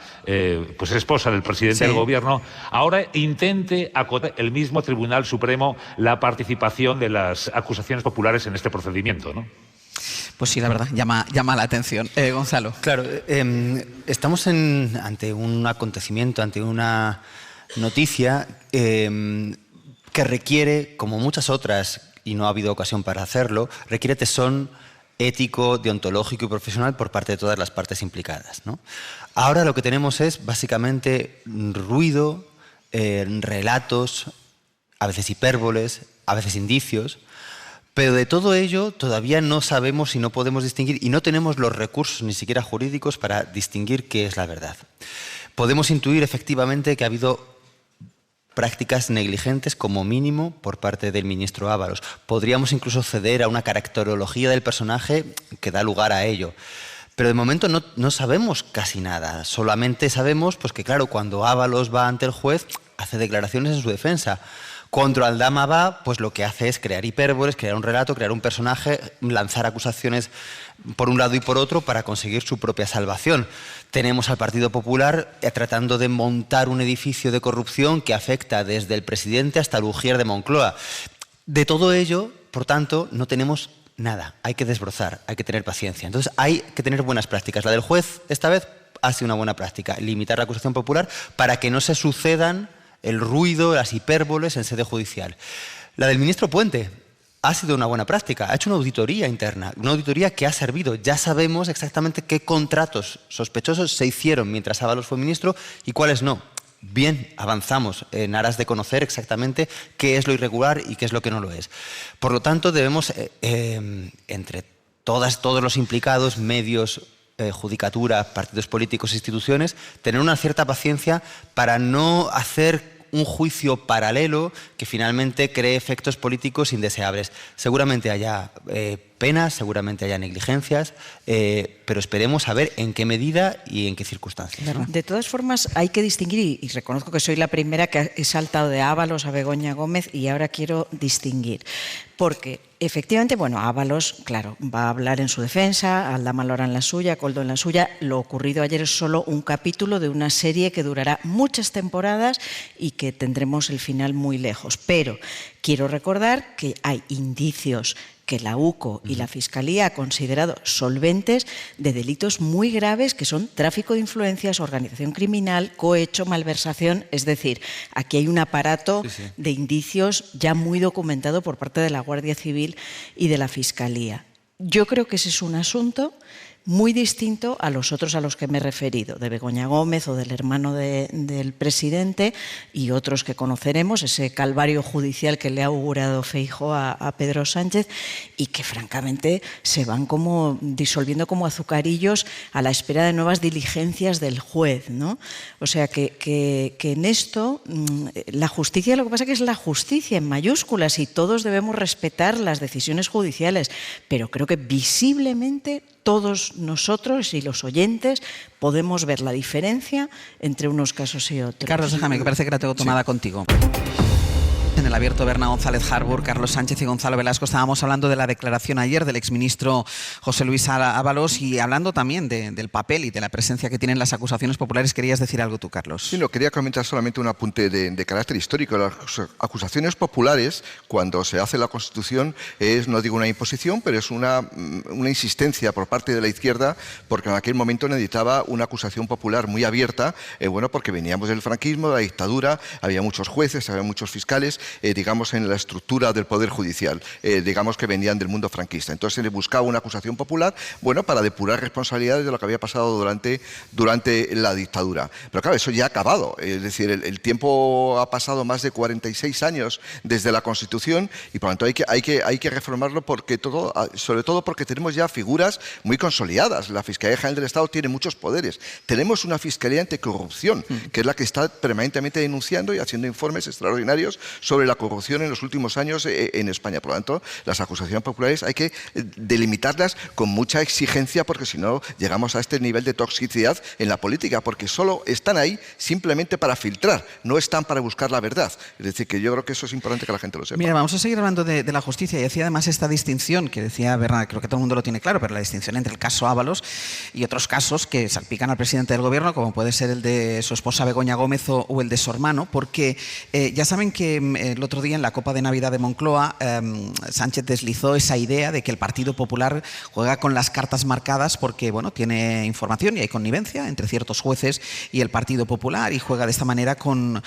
pues esposa del presidente del gobierno, ahora intente acotar el mismo Tribunal Supremo la participación de las acusaciones populares en este procedimiento, ¿no? Pues sí, la verdad, llama la atención. Gonzalo. Claro, estamos ante un acontecimiento, ante una noticia que requiere, como muchas otras, y no ha habido ocasión para hacerlo, requiere tesón ético, deontológico y profesional por parte de todas las partes implicadas, ¿no? Ahora lo que tenemos es básicamente ruido, relatos, a veces hipérboles, a veces indicios, pero de todo ello todavía no sabemos y no podemos distinguir, y no tenemos los recursos ni siquiera jurídicos para distinguir qué es la verdad. Podemos intuir efectivamente que ha habido prácticas negligentes como mínimo por parte del ministro Ábalos. Podríamos incluso ceder a una caracterología del personaje que da lugar a ello. Pero de momento no sabemos casi nada. Solamente sabemos pues, que, claro, cuando Ábalos va ante el juez, hace declaraciones en su defensa. Cuando Aldama va, pues lo que hace es crear hipérboles, crear un relato, crear un personaje, lanzar acusaciones por un lado y por otro para conseguir su propia salvación. Tenemos al Partido Popular tratando de montar un edificio de corrupción que afecta desde el presidente hasta el Ujier de Moncloa. De todo ello, por tanto, no tenemos nada. Hay que desbrozar, hay que tener paciencia. Entonces hay que tener buenas prácticas. La del juez, esta vez, ha sido una buena práctica. Limitar la acusación popular para que no se sucedan el ruido, las hipérboles en sede judicial. La del ministro Puente ha sido una buena práctica. Ha hecho una auditoría interna, una auditoría que ha servido. Ya sabemos exactamente qué contratos sospechosos se hicieron mientras Ábalos fue ministro y cuáles no. Bien, avanzamos en aras de conocer exactamente qué es lo irregular y qué es lo que no lo es. Por lo tanto, debemos, entre todos los implicados, medios, judicatura, partidos políticos, instituciones, tener una cierta paciencia para no hacer un juicio paralelo que finalmente cree efectos políticos indeseables. Seguramente haya penas, seguramente haya negligencias, pero esperemos a ver en qué medida y en qué circunstancias. De todas formas, hay que distinguir, y reconozco que soy la primera que he saltado de Ábalos a Begoña Gómez, y ahora quiero distinguir. Porque, efectivamente, bueno, Ábalos, claro, va a hablar en su defensa, Aldama lo hará en la suya, Koldo en la suya. Lo ocurrido ayer es solo un capítulo de una serie que durará muchas temporadas y que tendremos el final muy lejos. Pero quiero recordar que hay indicios que la UCO y la Fiscalía ha considerado solventes de delitos muy graves que son tráfico de influencias, organización criminal, cohecho, malversación. Es decir, aquí hay un aparato de indicios ya muy documentado por parte de la Guardia Civil y de la Fiscalía. Yo creo que ese es un asunto muy distinto a los otros a los que me he referido, de Begoña Gómez o del hermano del presidente y otros que conoceremos, ese calvario judicial que le ha augurado Feijóo a Pedro Sánchez y que francamente se van como disolviendo como azucarillos a la espera de nuevas diligencias del juez, ¿no? O sea que en esto la justicia, lo que pasa es que es la justicia en mayúsculas y todos debemos respetar las decisiones judiciales, pero creo que visiblemente todos nosotros y los oyentes podemos ver la diferencia entre unos casos y otros. Carlos, déjame, que parece que la tengo tomada contigo. En el abierto Berna González Harbour, Carlos Sánchez y Gonzalo Velasco estábamos hablando de la declaración ayer del exministro José Luis Ábalos y hablando también del papel y de la presencia que tienen las acusaciones populares. ¿Querías decir algo tú, Carlos? Sí, no, quería comentar solamente un apunte de carácter histórico. Las acusaciones populares, cuando se hace la Constitución, es, no digo una imposición, pero es una insistencia por parte de la izquierda, porque en aquel momento necesitaba una acusación popular muy abierta, bueno, porque veníamos del franquismo, de la dictadura, había muchos jueces, había muchos fiscales, digamos, en la estructura del Poder Judicial, digamos que venían del mundo franquista. Entonces se le buscaba una acusación popular, bueno, para depurar responsabilidades de lo que había pasado durante la dictadura. Pero claro, eso ya ha acabado. Es decir, el tiempo ha pasado más de 46 años desde la Constitución y por lo tanto hay que reformarlo porque sobre todo porque tenemos ya figuras muy consolidadas. La Fiscalía General del Estado tiene muchos poderes. Tenemos una Fiscalía Anticorrupción, que es la que está permanentemente denunciando y haciendo informes extraordinarios sobre la corrupción en los últimos años en España. Por lo tanto, las acusaciones populares hay que delimitarlas con mucha exigencia porque si no llegamos a este nivel de toxicidad en la política, porque solo están ahí simplemente para filtrar, no están para buscar la verdad. Es decir, que yo creo que eso es importante que la gente lo sepa. Mira, vamos a seguir hablando de la justicia y hacía además esta distinción que decía Bernat, creo que todo el mundo lo tiene claro, pero la distinción entre el caso Ábalos y otros casos que salpican al presidente del gobierno, como puede ser el de su esposa Begoña Gómez o el de su hermano, porque ya saben que el otro día en la Copa de Navidad de Moncloa Sánchez deslizó esa idea de que el Partido Popular juega con las cartas marcadas porque, bueno, tiene información y hay connivencia entre ciertos jueces y el Partido Popular y juega de esta manera con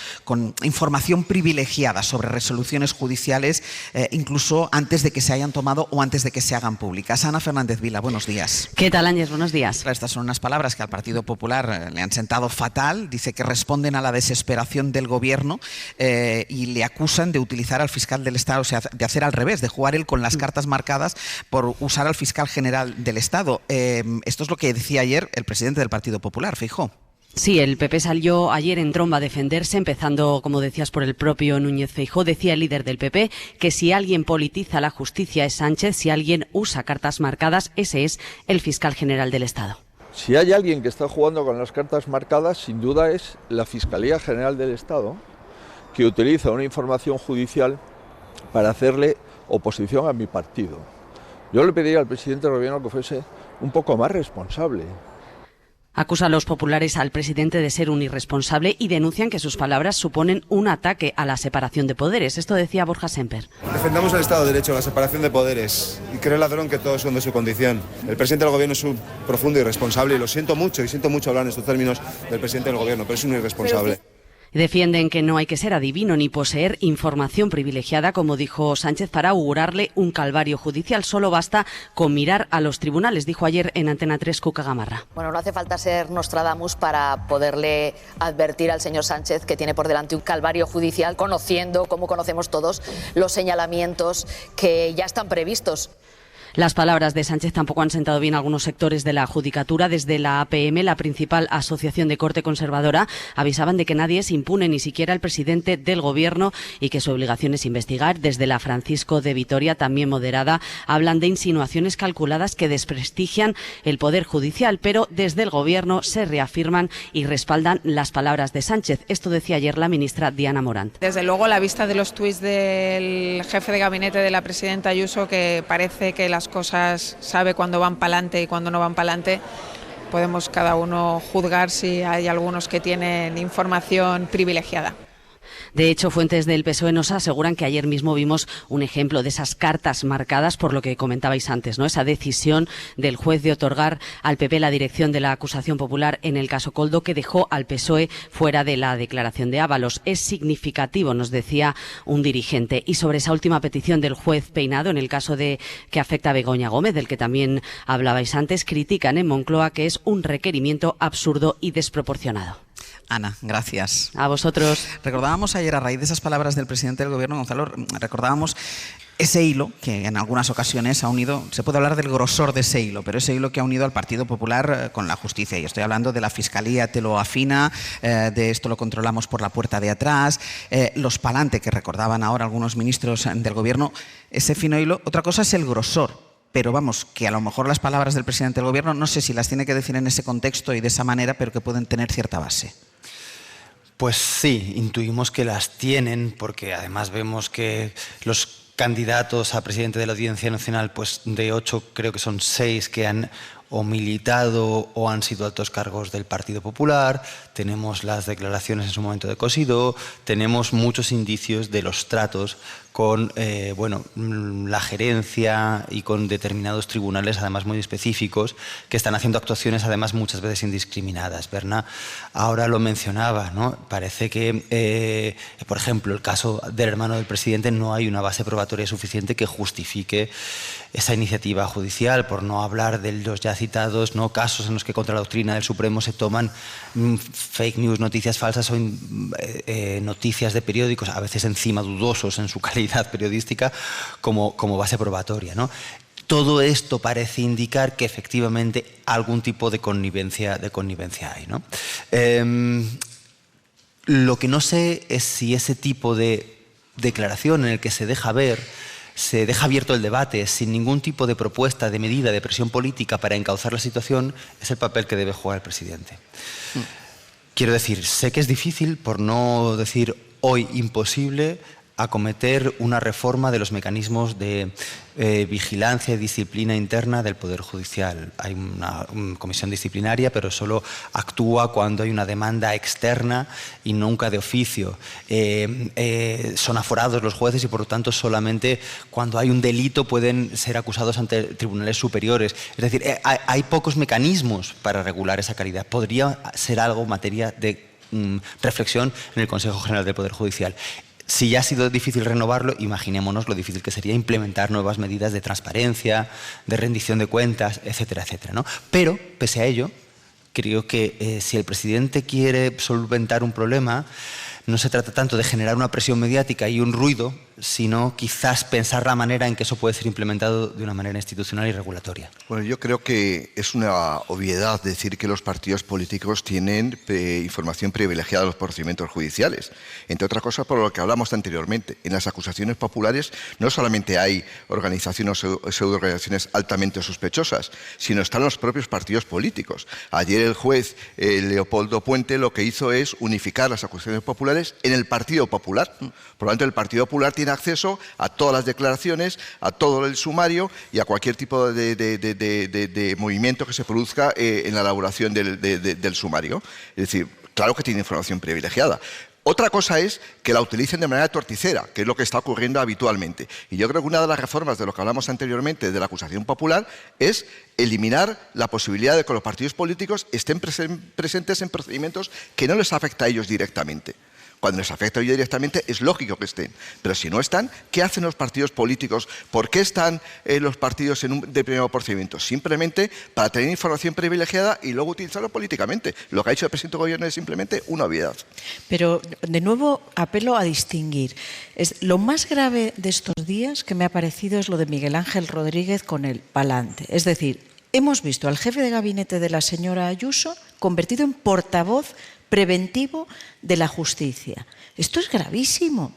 información privilegiada sobre resoluciones judiciales incluso antes de que se hayan tomado o antes de que se hagan públicas. Ana Fernández Vila, buenos días. ¿Qué tal, Áñez? Buenos días. Estas son unas palabras que al Partido Popular le han sentado fatal. Dice que responden a la desesperación del gobierno y le acusan de utilizar al fiscal del Estado, o sea, de hacer al revés, de jugar él con las cartas marcadas por usar al fiscal general del Estado. Esto es lo que decía ayer el presidente del Partido Popular, Feijóo. Sí, el PP salió ayer en tromba a defenderse, empezando, como decías, por el propio Núñez Feijóo. Decía el líder del PP que si alguien politiza la justicia es Sánchez, si alguien usa cartas marcadas, ese es el fiscal general del Estado. Si hay alguien que está jugando con las cartas marcadas, sin duda es la Fiscalía General del Estado, que utiliza una información judicial para hacerle oposición a mi partido. Yo le pediría al presidente del Gobierno que fuese un poco más responsable. Acusa a los populares al presidente de ser un irresponsable y denuncian que sus palabras suponen un ataque a la separación de poderes. Esto decía Borja Semper. Defendamos el Estado de Derecho, la separación de poderes y cree el ladrón que todos son de su condición. El presidente del Gobierno es un profundo irresponsable y lo siento mucho, y siento mucho hablar en estos términos del presidente del Gobierno, pero es un irresponsable. Defienden que no hay que ser adivino ni poseer información privilegiada, como dijo Sánchez, para augurarle un calvario judicial. Solo basta con mirar a los tribunales, dijo ayer en Antena 3 Cuca Gamarra. Bueno, no hace falta ser Nostradamus para poderle advertir al señor Sánchez que tiene por delante un calvario judicial, conociendo, como conocemos todos, los señalamientos que ya están previstos. Las palabras de Sánchez tampoco han sentado bien a algunos sectores de la Judicatura. Desde la APM, la principal asociación de corte conservadora, avisaban de que nadie es impune, ni siquiera el presidente del Gobierno, y que su obligación es investigar. Desde la Francisco de Vitoria, también moderada, hablan de insinuaciones calculadas que desprestigian el Poder Judicial, pero desde el Gobierno se reafirman y respaldan las palabras de Sánchez. Esto decía ayer la ministra Diana Morant. Desde luego, a la vista de los tuits del jefe de gabinete de la presidenta Ayuso, que parece que las cosas sabe cuándo van para adelante y cuándo no van para adelante, podemos cada uno juzgar si hay algunos que tienen información privilegiada. De hecho, fuentes del PSOE nos aseguran que ayer mismo vimos un ejemplo de esas cartas marcadas por lo que comentabais antes, ¿no? Esa decisión del juez de otorgar al PP la dirección de la acusación popular en el caso Koldo, que dejó al PSOE fuera de la declaración de Ábalos. Es significativo, nos decía un dirigente. Y sobre esa última petición del juez Peinado, en el caso de que afecta a Begoña Gómez, del que también hablabais antes, critican en Moncloa que es un requerimiento absurdo y desproporcionado. Ana, gracias. A vosotros. Recordábamos ayer, a raíz de esas palabras del presidente del Gobierno, Gonzalo, recordábamos ese hilo que en algunas ocasiones ha unido, se puede hablar del grosor de ese hilo, pero ese hilo que ha unido al Partido Popular con la justicia. Y estoy hablando de la Fiscalía te lo afina, de esto lo controlamos por la puerta de atrás, los pa'lante que recordaban ahora algunos ministros del Gobierno, ese fino hilo. Otra cosa es el grosor. Pero vamos, que a lo mejor las palabras del presidente del Gobierno, no sé si las tiene que decir en ese contexto y de esa manera, pero que pueden tener cierta base. Pues sí, intuimos que las tienen, porque además vemos que los candidatos a presidente de la Audiencia Nacional, pues de 8 creo que son 6 que han o militado o han sido altos cargos del Partido Popular. Tenemos las declaraciones en su momento de Cosidó, tenemos muchos indicios de los tratos con la gerencia y con determinados tribunales, además muy específicos, que están haciendo actuaciones además muchas veces indiscriminadas. Berna ahora lo mencionaba, ¿no? Parece que, por ejemplo, el caso del hermano del presidente, no hay una base probatoria suficiente que justifique esa iniciativa judicial, por no hablar de los ya citados, ¿no?, casos en los que contra la doctrina del Supremo se toman fake news, noticias falsas o noticias de periódicos, a veces encima dudosos en su calidad periodística, como base probatoria, ¿no? Todo esto parece indicar que efectivamente algún tipo de connivencia hay, ¿no? Lo que no sé es si ese tipo de declaración en el que se deja abierto el debate sin ningún tipo de propuesta, de medida, de presión política para encauzar la situación, es el papel que debe jugar el presidente. Quiero decir, sé que es difícil, por no decir hoy imposible, acometer una reforma de los mecanismos de vigilancia y disciplina interna del Poder Judicial. Hay una comisión disciplinaria, pero solo actúa cuando hay una demanda externa y nunca de oficio. Son aforados los jueces y, por lo tanto, solamente cuando hay un delito pueden ser acusados ante tribunales superiores. Es decir, hay pocos mecanismos para regular esa calidad. Podría ser algo materia de reflexión en el Consejo General del Poder Judicial. Si ya ha sido difícil renovarlo, imaginémonos lo difícil que sería implementar nuevas medidas de transparencia, de rendición de cuentas, etcétera, etcétera, ¿no? Pero, pese a ello, creo que si el presidente quiere solventar un problema, no se trata tanto de generar una presión mediática y un ruido sino quizás pensar la manera en que eso puede ser implementado de una manera institucional y regulatoria. Bueno, yo creo que es una obviedad decir que los partidos políticos tienen información privilegiada de los procedimientos judiciales. Entre otras cosas, por lo que hablamos anteriormente. En las acusaciones populares no solamente hay organizaciones o pseudoorganizaciones altamente sospechosas, sino están los propios partidos políticos. Ayer el juez Leopoldo Puente lo que hizo es unificar las acusaciones populares en el Partido Popular. Por lo tanto, el Partido Popular tiene acceso a todas las declaraciones, a todo el sumario y a cualquier tipo de movimiento que se produzca en la elaboración del sumario. Es decir, claro que tiene información privilegiada. Otra cosa es que la utilicen de manera torticera, que es lo que está ocurriendo habitualmente. Y yo creo que una de las reformas de lo que hablamos anteriormente de la acusación popular es eliminar la posibilidad de que los partidos políticos estén presentes en procedimientos que no les afecta a ellos directamente. Cuando les afecta a ellos directamente es lógico que estén, pero si no están, ¿qué hacen los partidos políticos? ¿Por qué están los partidos en un determinado procedimiento? Simplemente para tener información privilegiada y luego utilizarlo políticamente. Lo que ha hecho el presidente del gobierno es simplemente una obviedad. Pero, de nuevo, apelo a distinguir. Lo más grave de estos días que me ha parecido es lo de Miguel Ángel Rodríguez con el palante. Es decir, hemos visto al jefe de gabinete de la señora Ayuso convertido en portavoz preventivo de la justicia. Esto es gravísimo,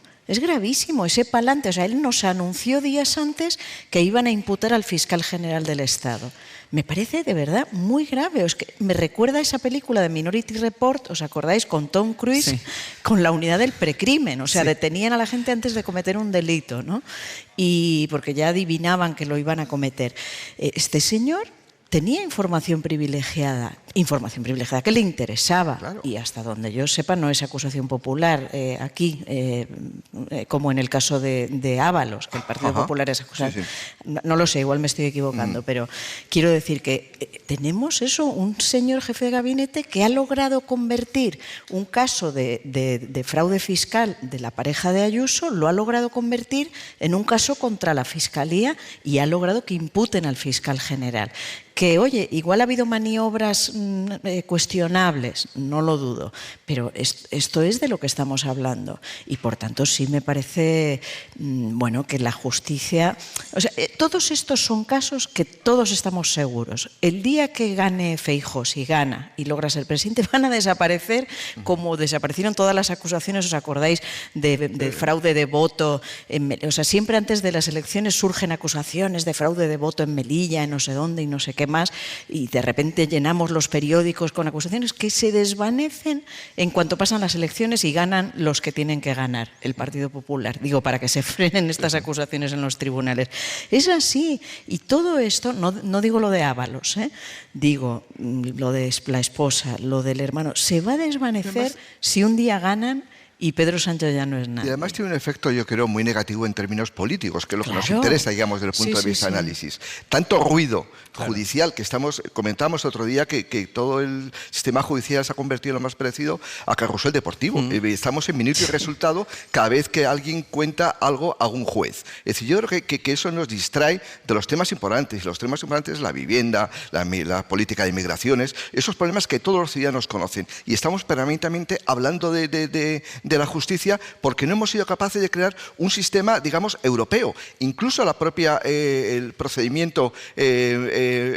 ese palante. O sea, él nos anunció días antes que iban a imputar al fiscal general del Estado. Me parece de verdad muy grave. Es que me recuerda a esa película de Minority Report, ¿os acordáis? Con Tom Cruise, sí, con la unidad del precrimen. O sea, sí, detenían a la gente antes de cometer un delito, ¿no? Y porque ya adivinaban que lo iban a cometer. Este señor tenía información privilegiada que le interesaba, claro. Y hasta donde yo sepa no es acusación popular aquí, como en el caso de Ábalos, que el Partido Popular es acusado. Sí, sí. No lo sé, igual me estoy equivocando, pero quiero decir que tenemos eso, un señor jefe de gabinete que ha logrado convertir un caso de fraude fiscal de la pareja de Ayuso, lo ha logrado convertir en un caso contra la Fiscalía y ha logrado que imputen al fiscal general. Que, oye, igual ha habido maniobras cuestionables, no lo dudo, pero esto es de lo que estamos hablando y, por tanto, sí me parece, bueno, que la justicia... O sea, todos estos son casos que todos estamos seguros. El día que gane Feijóo, si gana y logra ser presidente, van a desaparecer como desaparecieron todas las acusaciones, ¿os acordáis? De fraude de voto. O sea, siempre antes de las elecciones surgen acusaciones de fraude de voto en Melilla, en no sé dónde y no sé qué más, y de repente llenamos los periódicos con acusaciones que se desvanecen en cuanto pasan las elecciones y ganan los que tienen que ganar, el Partido Popular. Digo, para que se frenen estas acusaciones en los tribunales. Es así. Y todo esto, no digo lo de Ábalos, digo lo de la esposa, lo del hermano, se va a desvanecer si un día ganan y Pedro Sánchez ya no es nada. Y además tiene un efecto, yo creo, muy negativo en términos políticos, que es lo que nos interesa, digamos, desde el punto de vista de análisis. Tanto ruido judicial que comentamos otro día que todo el sistema judicial se ha convertido en lo más parecido a carrusel deportivo. Estamos en minuto y resultado cada vez que alguien cuenta algo a un juez. Es decir, yo creo que eso nos distrae de los temas importantes. Los temas importantes la vivienda, la política de inmigraciones, esos problemas que todos los ciudadanos conocen. Y estamos permanentemente hablando de la justicia porque no hemos sido capaces de crear un sistema, digamos, europeo. Incluso el procedimiento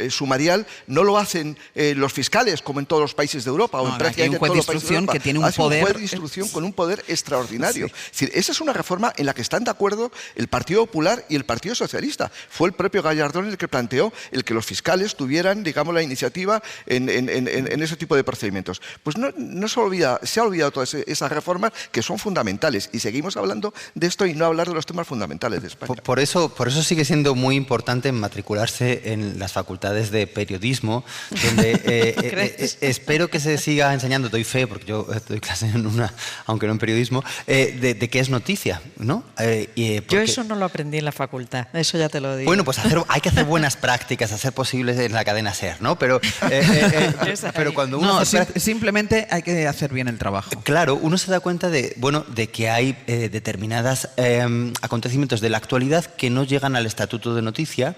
sumarial no lo hacen los fiscales como en todos los países de Europa o en prácticamente todos los países de Europa. Que tiene un poder... un juez de instrucción con un poder extraordinario. Sí. Es decir, esa es una reforma en la que están de acuerdo el Partido Popular y el Partido Socialista. Fue el propio Gallardón el que planteó el que los fiscales tuvieran, digamos, la iniciativa en ese tipo de procedimientos. Pues no se ha olvidado todas esas reformas que son fundamentales y seguimos hablando de esto y no hablar de los temas fundamentales de España. Por eso sigue siendo muy importante matricularse en las facultades de periodismo, donde espero que se siga enseñando, doy fe, porque yo doy clase en una, aunque no en periodismo, de qué es noticia, ¿no? Yo eso no lo aprendí en la facultad, eso ya te lo digo. Bueno, pues hay que hacer buenas prácticas, hacer posibles en la cadena SER, ¿no? Pero cuando uno... simplemente hay que hacer bien el trabajo. Claro, uno se da cuenta de que hay determinados acontecimientos de la actualidad que no llegan al estatuto de noticia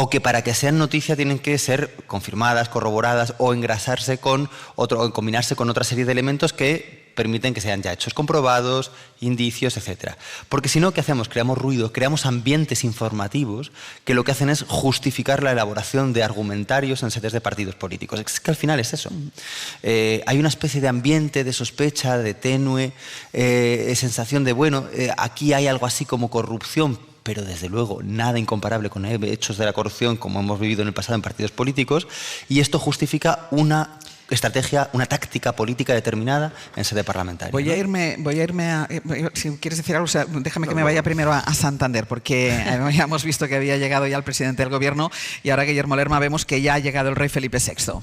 o que para que sean noticia tienen que ser confirmadas, corroboradas o engrasarse o combinarse con otra serie de elementos que permiten que sean ya hechos comprobados, indicios, etc. Porque si no, ¿qué hacemos? Creamos ruido, creamos ambientes informativos que lo que hacen es justificar la elaboración de argumentarios en sedes de partidos políticos. Es que al final es eso. Hay una especie de ambiente de sospecha, de tenue, sensación de, bueno, aquí hay algo así como corrupción, pero desde luego nada incomparable con hechos de la corrupción como hemos vivido en el pasado en partidos políticos, y esto justifica una estrategia, una táctica política determinada en sede parlamentaria. Voy a irme a... si quieres decir algo, déjame que me vaya primero a Santander, porque ya hemos visto que había llegado ya el presidente del gobierno y ahora, Guillermo Lerma, vemos que ya ha llegado el rey Felipe VI.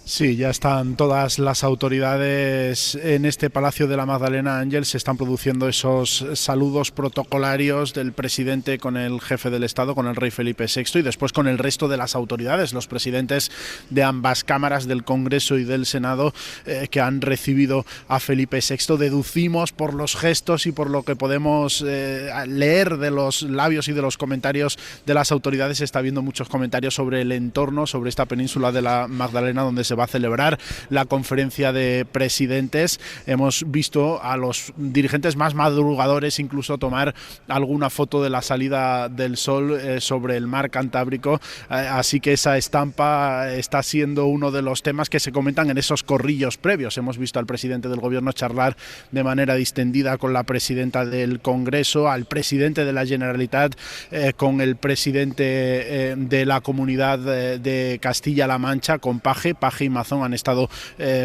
Sí, ya están todas las autoridades en este Palacio de la Magdalena, Ángel. Se están produciendo esos saludos protocolarios del presidente con el jefe del Estado, con el rey Felipe VI, y después con el resto de las autoridades, los presidentes de ambas cámaras, del Congreso y del Senado, que han recibido a Felipe VI. Deducimos por los gestos y por lo que podemos leer de los labios y de los comentarios de las autoridades, está habiendo muchos comentarios sobre el entorno, sobre esta península de la Magdalena donde se va a celebrar la conferencia de presidentes. Hemos visto a los dirigentes más madrugadores incluso tomar alguna foto de la salida del sol sobre el mar Cantábrico, así que esa estampa está siendo uno de los temas que se comentan en esos corrillos previos. Hemos visto al presidente del gobierno charlar de manera distendida con la presidenta del Congreso, al presidente de la Generalitat con el presidente de la Comunidad de Castilla-La Mancha, con Paje y Mazón han estado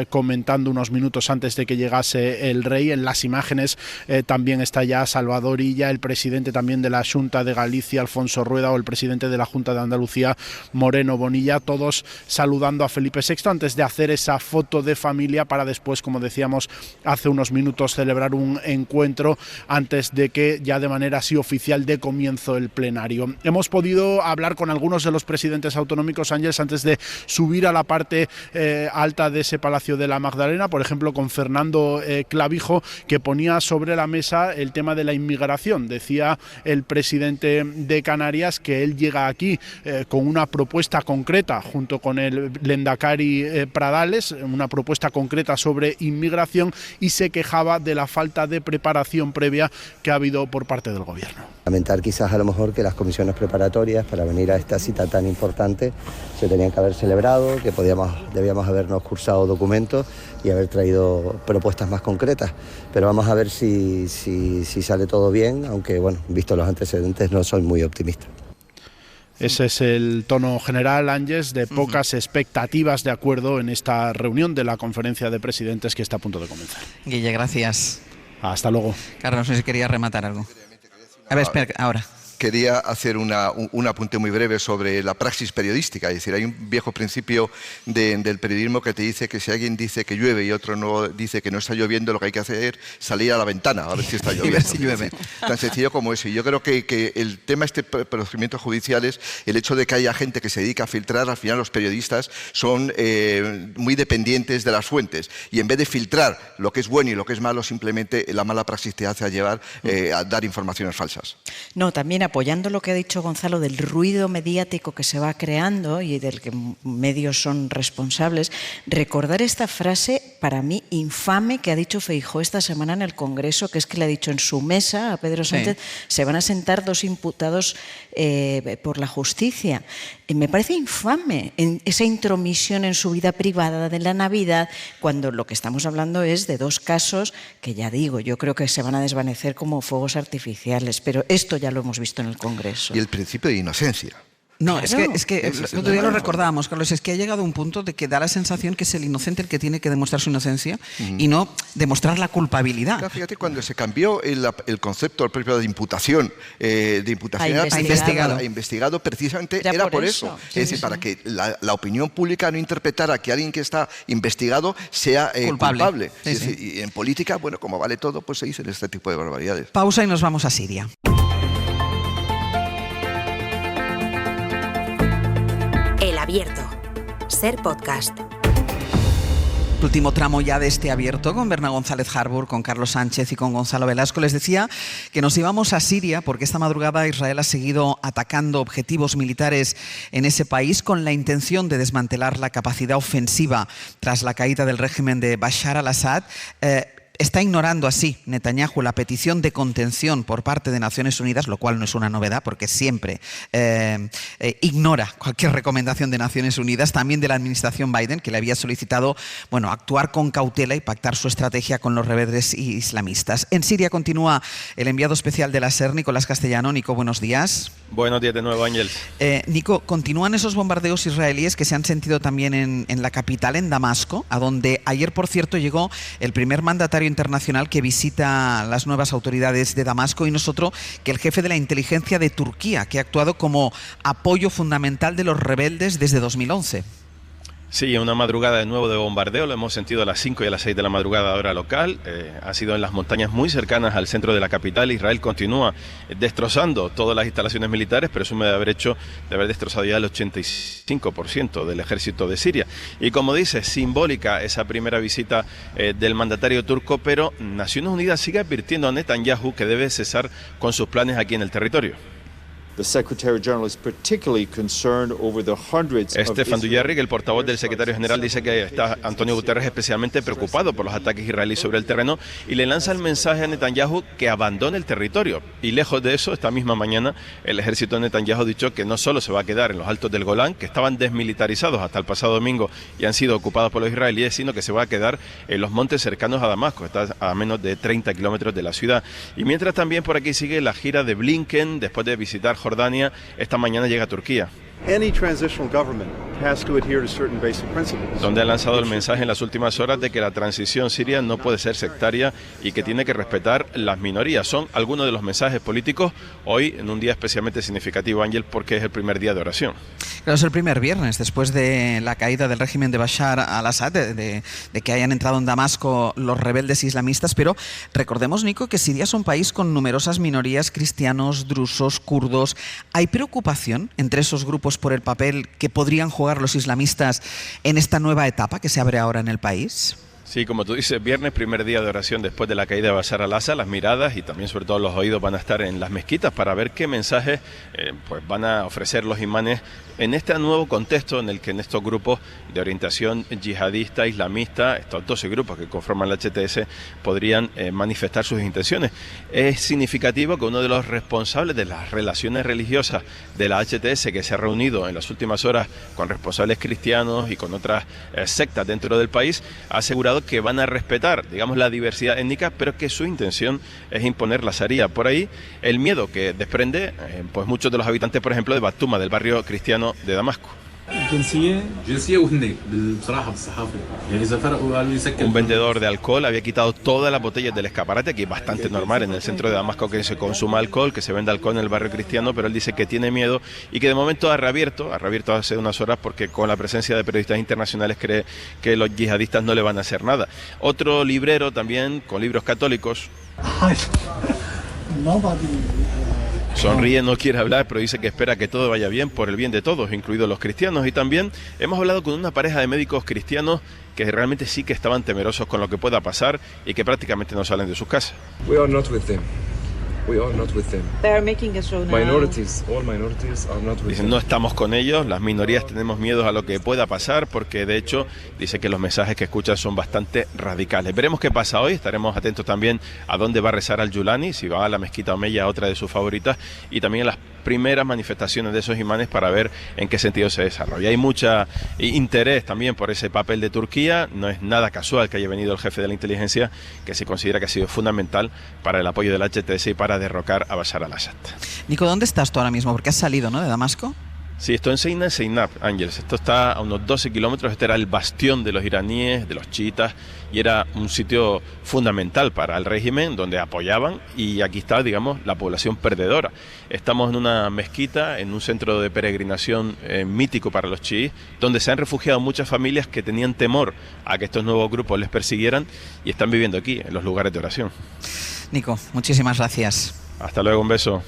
comentando unos minutos antes de que llegase el rey. En las imágenes también está ya Salvador Illa, el presidente también de la Xunta de Galicia, Alfonso Rueda, o el presidente de la Junta de Andalucía, Moreno Bonilla, todos saludando a Felipe VI antes de hacer esa foto de familia para después, como decíamos hace unos minutos, celebrar un encuentro antes de que ya de manera así oficial dé comienzo el plenario. Hemos podido hablar con algunos de los presidentes autonómicos, Ángeles, antes de subir a la parte alta de ese Palacio de la Magdalena, por ejemplo con Fernando Clavijo, que ponía sobre la mesa el tema de la inmigración. Decía el presidente de Canarias que él llega aquí con una propuesta concreta junto con el Lehendakari Pradales, una propuesta concreta sobre inmigración, y se quejaba de la falta de preparación previa que ha habido por parte del gobierno. Lamentar quizás a lo mejor que las comisiones preparatorias para venir a esta cita tan importante se tenían que haber celebrado, que debíamos habernos cursado documentos y haber traído propuestas más concretas, pero vamos a ver si sale todo bien, aunque bueno, visto los antecedentes no soy muy optimista. Ese es el tono general, Ángeles, de pocas expectativas de acuerdo en esta reunión de la conferencia de presidentes que está a punto de comenzar. Guille, gracias. Hasta luego. Carlos, no sé si quería rematar algo. A ver, espera, ahora. Quería hacer un apunte muy breve sobre la praxis periodística. Es decir, hay un viejo principio del periodismo que te dice que si alguien dice que llueve y otro no dice que no está lloviendo, lo que hay que hacer es salir a la ventana a ver si está lloviendo. Y ver si llueve. Tan sencillo como eso. Y yo creo que el tema de procedimientos judiciales, el hecho de que haya gente que se dedica a filtrar, al final los periodistas son muy dependientes de las fuentes. Y en vez de filtrar lo que es bueno y lo que es malo, simplemente la mala praxis te hace llevar a dar informaciones falsas. No, también apoyando lo que ha dicho Gonzalo del ruido mediático que se va creando y del que medios son responsables, recordar esta frase para mí infame que ha dicho Feijóo esta semana en el Congreso, que es que le ha dicho en su mesa a Pedro Sánchez, se van a sentar 2 imputados por la justicia. Me parece infame en esa intromisión en su vida privada de la Navidad, cuando lo que estamos hablando es de 2 casos que, ya digo, yo creo que se van a desvanecer como fuegos artificiales, pero esto ya lo hemos visto en el Congreso. Y el principio de inocencia. No, claro. es que el otro día lo recordábamos, Carlos, es que ha llegado un punto de que da la sensación que es el inocente el que tiene que demostrar su inocencia y no demostrar la culpabilidad. Claro, fíjate, cuando se cambió el concepto el propio de imputación, a investigado, precisamente ya era por eso. Sí, es decir, para que la opinión pública no interpretara que alguien que está investigado sea culpable. Sí, es decir, y en política, bueno, como vale todo, pues se dicen este tipo de barbaridades. Pausa y nos vamos a Siria. El Abierto. Ser podcast. Último tramo ya de este abierto con Berna González Harbour, con Carlos Sánchez y con Gonzalo Velasco. Les decía que nos íbamos a Siria porque esta madrugada Israel ha seguido atacando objetivos militares en ese país con la intención de desmantelar la capacidad ofensiva tras la caída del régimen de Bashar al-Assad. Está ignorando así Netanyahu la petición de contención por parte de Naciones Unidas, lo cual no es una novedad porque siempre ignora cualquier recomendación de Naciones Unidas, también de la administración Biden, que le había solicitado actuar con cautela y pactar su estrategia con los rebeldes islamistas. En Siria continúa el enviado especial de la SER, Nicolás Castellano. Nico, buenos días. Buenos días de nuevo, Ángel. Nico, continúan esos bombardeos israelíes que se han sentido también en la capital, en Damasco, a donde ayer, por cierto, llegó el primer mandatario internacional que visita las nuevas autoridades de Damasco, y no es otro que el jefe de la inteligencia de Turquía, que ha actuado como apoyo fundamental de los rebeldes desde 2011. Sí, una madrugada de nuevo de bombardeo, lo hemos sentido a las 5 y a las 6 de la madrugada hora local, ha sido en las montañas muy cercanas al centro de la capital. Israel continúa destrozando todas las instalaciones militares, presume de haber destrozado ya el 85% del ejército de Siria. Y como dice, simbólica esa primera visita del mandatario turco, pero Naciones Unidas sigue advirtiendo a Netanyahu que debe cesar con sus planes aquí en el territorio. Stefan Dujarric, el portavoz del secretario general, dice que está Antonio Guterres especialmente preocupado por los ataques israelíes sobre el terreno y le lanza el mensaje a Netanyahu que abandone el territorio. Y lejos de eso, esta misma mañana, el ejército de Netanyahu ha dicho que no solo se va a quedar en los altos del Golán, que estaban desmilitarizados hasta el pasado domingo y han sido ocupados por los israelíes, sino que se va a quedar en los montes cercanos a Damasco, está a menos de 30 kilómetros de la ciudad. Y mientras también por aquí sigue la gira de Blinken, después de visitar Jordania, esta mañana llega a Turquía, donde ha lanzado el mensaje en las últimas horas de que la transición siria no puede ser sectaria y que tiene que respetar las minorías. Son algunos de los mensajes políticos hoy en un día especialmente significativo, Ángel, porque es el primer día de oración. Claro, es el primer viernes después de la caída del régimen de Bashar al-Assad, de que hayan entrado en Damasco los rebeldes islamistas, pero recordemos, Nico, que Siria es un país con numerosas minorías, cristianos, drusos, kurdos. ¿Hay preocupación entre esos grupos por el papel que podrían jugar los islamistas en esta nueva etapa que se abre ahora en el país? Sí, como tú dices, viernes, primer día de oración después de la caída de Bashar al-Assad. Las miradas y también sobre todo los oídos van a estar en las mezquitas para ver qué mensajes van a ofrecer los imanes en este nuevo contexto en el que en estos grupos de orientación yihadista, islamista, estos 12 grupos que conforman la HTS podrían manifestar sus intenciones. Es significativo que uno de los responsables de las relaciones religiosas de la HTS, que se ha reunido en las últimas horas con responsables cristianos y con otras sectas dentro del país, ha asegurado que van a respetar, digamos, la diversidad étnica, pero que su intención es imponer la Sharia. Por ahí, el miedo que desprende pues muchos de los habitantes, por ejemplo, de Batuma, del barrio cristiano de Damasco. Un vendedor de alcohol había quitado todas las botellas del escaparate, que es bastante normal en el centro de Damasco que se consuma alcohol, que se venda alcohol en el barrio cristiano, pero él dice que tiene miedo y que de momento ha reabierto hace unas horas porque con la presencia de periodistas internacionales cree que los yihadistas no le van a hacer nada. Otro librero también con libros católicos sonríe, no quiere hablar, pero dice que espera que todo vaya bien por el bien de todos, incluidos los cristianos. Y también hemos hablado con una pareja de médicos cristianos que realmente sí que estaban temerosos con lo que pueda pasar y que prácticamente no salen de sus casas. We are not with them. We are not with them. They are making a show now. Minorities, all minorities are not with Dicen, them. no estamos con ellos, las minorías tenemos miedo a lo que pueda pasar porque de hecho dice que los mensajes que escuchan son bastante radicales. Veremos qué pasa hoy, estaremos atentos también a dónde va a rezar al-Julani, si va a la mezquita Omeya, otra de sus favoritas, y también a las primeras manifestaciones de esos imanes para ver en qué sentido se desarrolla. Hay mucho interés también por ese papel de Turquía, no es nada casual que haya venido el jefe de la inteligencia, que se considera que ha sido fundamental para el apoyo del HTS y para derrocar a Bashar al-Assad. Nico, ¿dónde estás tú ahora mismo? Porque has salido, ¿no?, de Damasco. Sí, estoy en Seinab, Ángeles. Esto está a unos 12 kilómetros. Este era el bastión de los iraníes, de los chiitas, y era un sitio fundamental para el régimen donde apoyaban, y aquí está, digamos, la población perdedora. Estamos en una mezquita, en un centro de peregrinación mítico para los chiíes, donde se han refugiado muchas familias que tenían temor a que estos nuevos grupos les persiguieran y están viviendo aquí, en los lugares de oración. Nico, muchísimas gracias. Hasta luego, un beso.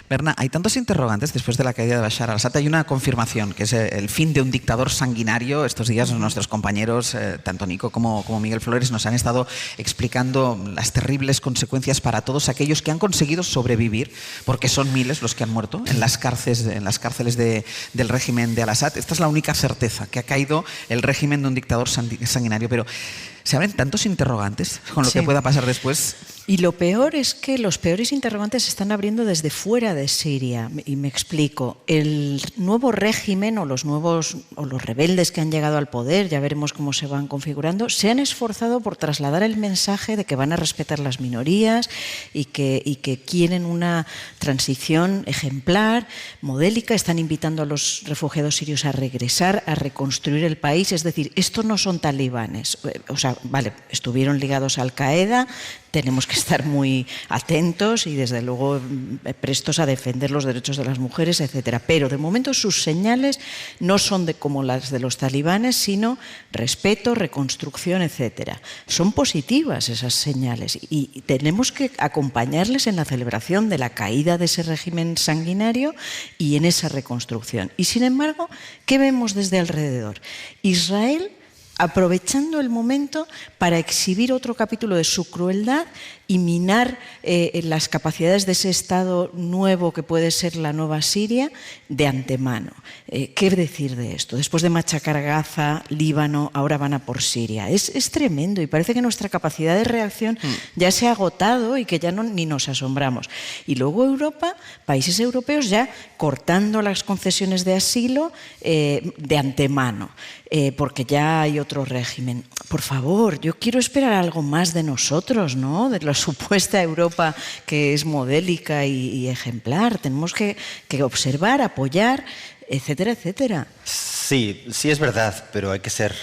Berna, hay tantos interrogantes después de la caída de Bashar al-Assad. Hay una confirmación, que es el fin de un dictador sanguinario. Estos días nuestros compañeros, tanto Nico como Miguel Flores, nos han estado explicando las terribles consecuencias para todos aquellos que han conseguido sobrevivir, porque son miles los que han muerto en las cárceles del régimen de al-Assad. Esta es la única certeza, que ha caído el régimen de un dictador sanguinario. Pero se abren tantos interrogantes con lo que pueda pasar después. Y lo peor es que los peores interrogantes se están abriendo desde fuera de Siria. Y me explico. El nuevo régimen o los rebeldes que han llegado al poder, ya veremos cómo se van configurando, se han esforzado por trasladar el mensaje de que van a respetar las minorías y que quieren una transición ejemplar, modélica. Están invitando a los refugiados sirios a regresar, a reconstruir el país. Es decir, estos no son talibanes. O sea, vale, estuvieron ligados a Al-Qaeda. Tenemos que estar muy atentos y, desde luego, prestos a defender los derechos de las mujeres, etcétera. Pero, de momento, sus señales no son como las de los talibanes, sino respeto, reconstrucción, etcétera. Son positivas esas señales y tenemos que acompañarles en la celebración de la caída de ese régimen sanguinario y en esa reconstrucción. Y, sin embargo, ¿qué vemos desde alrededor? Israel aprovechando el momento para exhibir otro capítulo de su crueldad y minar las capacidades de ese Estado nuevo que puede ser la nueva Siria de antemano. ¿Qué decir de esto? Después de machacar Gaza, Líbano, ahora van a por Siria. Es tremendo y parece que nuestra capacidad de reacción ya se ha agotado y que ya ni nos asombramos. Y luego Europa, países europeos ya cortando las concesiones de asilo de antemano. Porque ya hay otro régimen. Por favor, yo quiero esperar algo más de nosotros, ¿no? De la supuesta Europa que es modélica y ejemplar. Tenemos que observar, apoyar, etcétera, etcétera. Sí, es verdad, pero hay que ser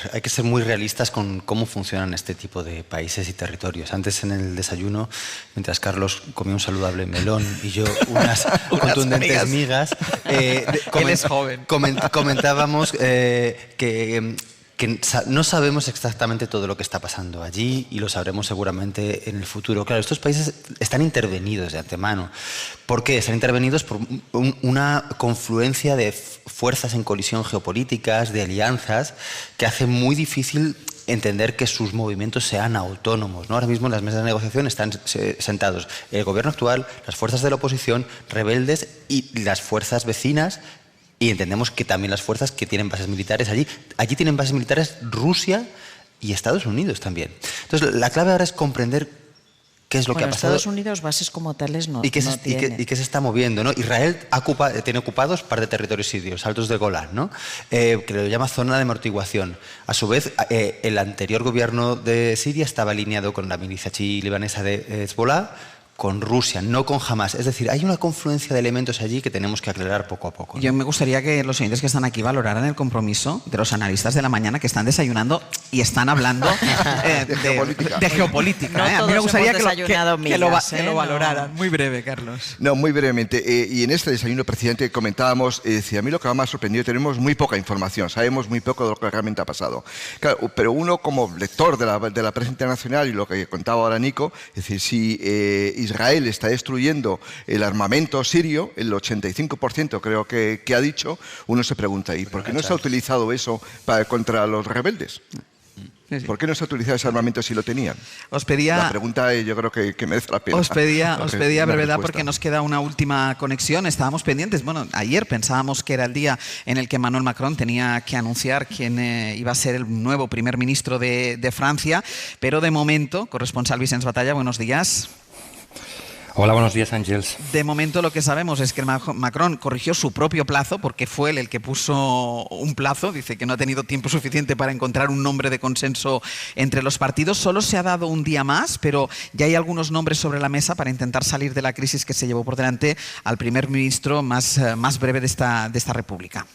muy realistas con cómo funcionan este tipo de países y territorios. Antes, en el desayuno, mientras Carlos comía un saludable melón y yo unas contundentes migas, Él es joven. Comentábamos que no sabemos exactamente todo lo que está pasando allí y lo sabremos seguramente en el futuro. Claro, estos países están intervenidos de antemano. ¿Por qué? Están intervenidos por una confluencia de fuerzas en colisión geopolíticas, de alianzas, que hace muy difícil entender que sus movimientos sean autónomos, ¿no? Ahora mismo en las mesas de negociación están sentados el gobierno actual, las fuerzas de la oposición, rebeldes y las fuerzas vecinas. Y entendemos que también las fuerzas que tienen bases militares allí tienen bases militares Rusia y Estados Unidos también. Entonces, la clave ahora es comprender qué es lo que ha pasado. Estados Unidos bases como tales no tiene. Y qué se está moviendo, ¿no? Israel tiene ocupados par de territorios sirios, altos de Golán, ¿no? Que lo llama zona de amortiguación. A su vez, el anterior gobierno de Siria estaba alineado con la milicia chií libanesa de Hezbollah, con Rusia, no con Hamas. Es decir, hay una confluencia de elementos allí que tenemos que aclarar poco a poco, ¿no? Yo me gustaría que los oyentes que están aquí valoraran el compromiso de los analistas de la mañana que están desayunando y están hablando de geopolítica. No a mí me gustaría que lo valoraran. Muy breve, Carlos. No, muy brevemente. Y en este desayuno, presidente, comentábamos, a mí lo que más sorprendido, tenemos muy poca información, sabemos muy poco de lo que realmente ha pasado. Claro, pero uno como lector de la prensa internacional y lo que contaba ahora Nico, es decir, si Israel está destruyendo el armamento sirio, el 85% creo que ha dicho, uno se pregunta, ¿y por qué no se ha utilizado eso contra los rebeldes? ¿Por qué no se ha utilizado ese armamento si lo tenían? La pregunta yo creo que merece la pena. Os pedía brevedad porque nos queda una última conexión. Estábamos pendientes. Bueno, ayer pensábamos que era el día en el que Emmanuel Macron tenía que anunciar quién iba a ser el nuevo primer ministro de Francia, pero de momento, corresponsal Vicens Batalla, buenos días. Hola, buenos días, Ángels. De momento lo que sabemos es que Macron corrigió su propio plazo porque fue él el que puso un plazo. Dice que no ha tenido tiempo suficiente para encontrar un nombre de consenso entre los partidos. Solo se ha dado un día más, pero ya hay algunos nombres sobre la mesa para intentar salir de la crisis que se llevó por delante al primer ministro más breve de esta república.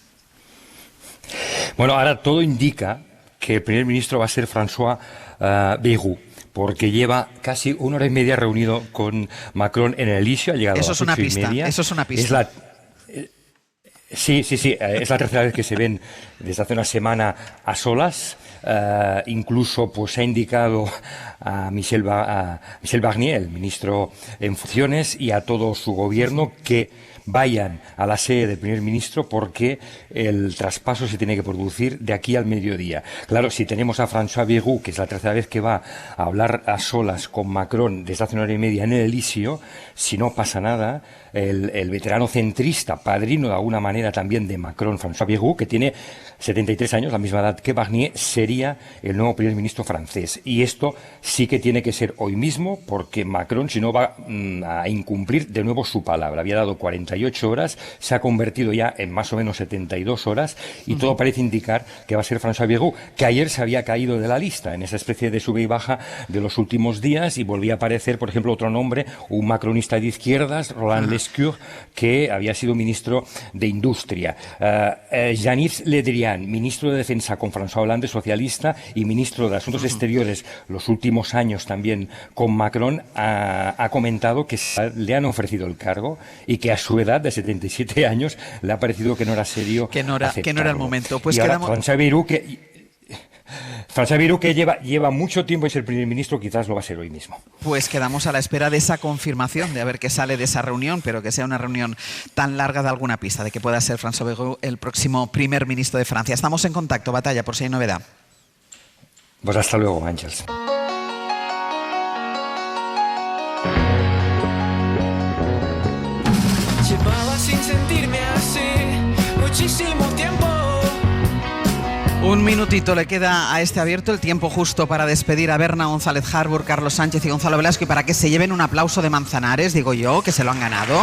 Bueno, ahora todo indica que el primer ministro va a ser François Bayrou, porque lleva casi 1 hora y media reunido con Macron en el Elíseo, ha llegado a las 8:30. Eso es una pista. Sí, es la tercera vez que se ven desde hace una semana a solas. incluso pues ha indicado a Michel Barnier, el ministro en funciones, y a todo su gobierno que vayan a la sede del primer ministro porque el traspaso se tiene que producir de aquí al mediodía. Claro, si tenemos a François Bayrou, que es la tercera vez que va a hablar a solas con Macron desde hace una hora y media en el Elíseo, si no pasa nada, el veterano centrista, padrino de alguna manera también de Macron, François Bayrou, que tiene 73 años, la misma edad que Barnier, sería el nuevo primer ministro francés. Y esto sí que tiene que ser hoy mismo, porque Macron, si no, va a incumplir de nuevo su palabra. Había dado 48 horas, se ha convertido ya en más o menos 72 horas, y todo parece indicar que va a ser François Bayrou, que ayer se había caído de la lista en esa especie de sube y baja de los últimos días, y volvía a aparecer, por ejemplo, otro nombre, un macronista de izquierdas, Roland Lescure, que había sido ministro de Industria. Jean-Yves Le Drian, ministro de Defensa con François Hollande, socialista, y ministro de Asuntos Exteriores los últimos años también con Macron, ha comentado que le han ofrecido el cargo y que a su edad de 77 años le ha parecido que no era serio, que no era el momento. Pues y ahora François Bayrou, que lleva mucho tiempo en ser primer ministro, quizás lo va a ser hoy mismo. Pues quedamos a la espera de esa confirmación, de a ver qué sale de esa reunión, pero que sea una reunión tan larga, de alguna pista de que pueda ser François Bayrou el próximo primer ministro de Francia. Estamos en contacto, Batalla, por si hay novedad. Pues hasta luego, Ángels. Llevaba sin sentirme así muchísimo tiempo. Un minutito le queda a este abierto, el tiempo justo para despedir a Berna González Harbour, Carlos Sánchez y Gonzalo Velasco, y para que se lleven un aplauso de Manzanares, digo yo, que se lo han ganado.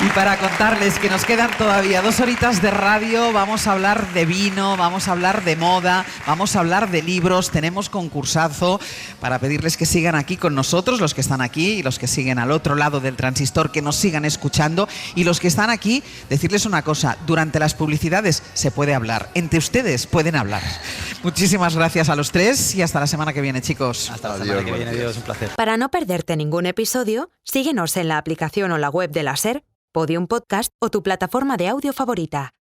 Y para contarles que nos quedan todavía 2 horitas de radio, vamos a hablar de vino, vamos a hablar de moda, vamos a hablar de libros, tenemos concursazo para pedirles que sigan aquí con nosotros, los que están aquí y los que siguen al otro lado del transistor, que nos sigan escuchando, y los que están aquí, decirles una cosa: durante las publicidades se puede hablar, entre ustedes pueden hablar. Muchísimas gracias a los tres y hasta la semana que viene, chicos. Hasta la semana que viene, adiós, un placer. Para no perderte ningún episodio, síguenos en la aplicación o la web de la SER, Podium Podcast o tu plataforma de audio favorita.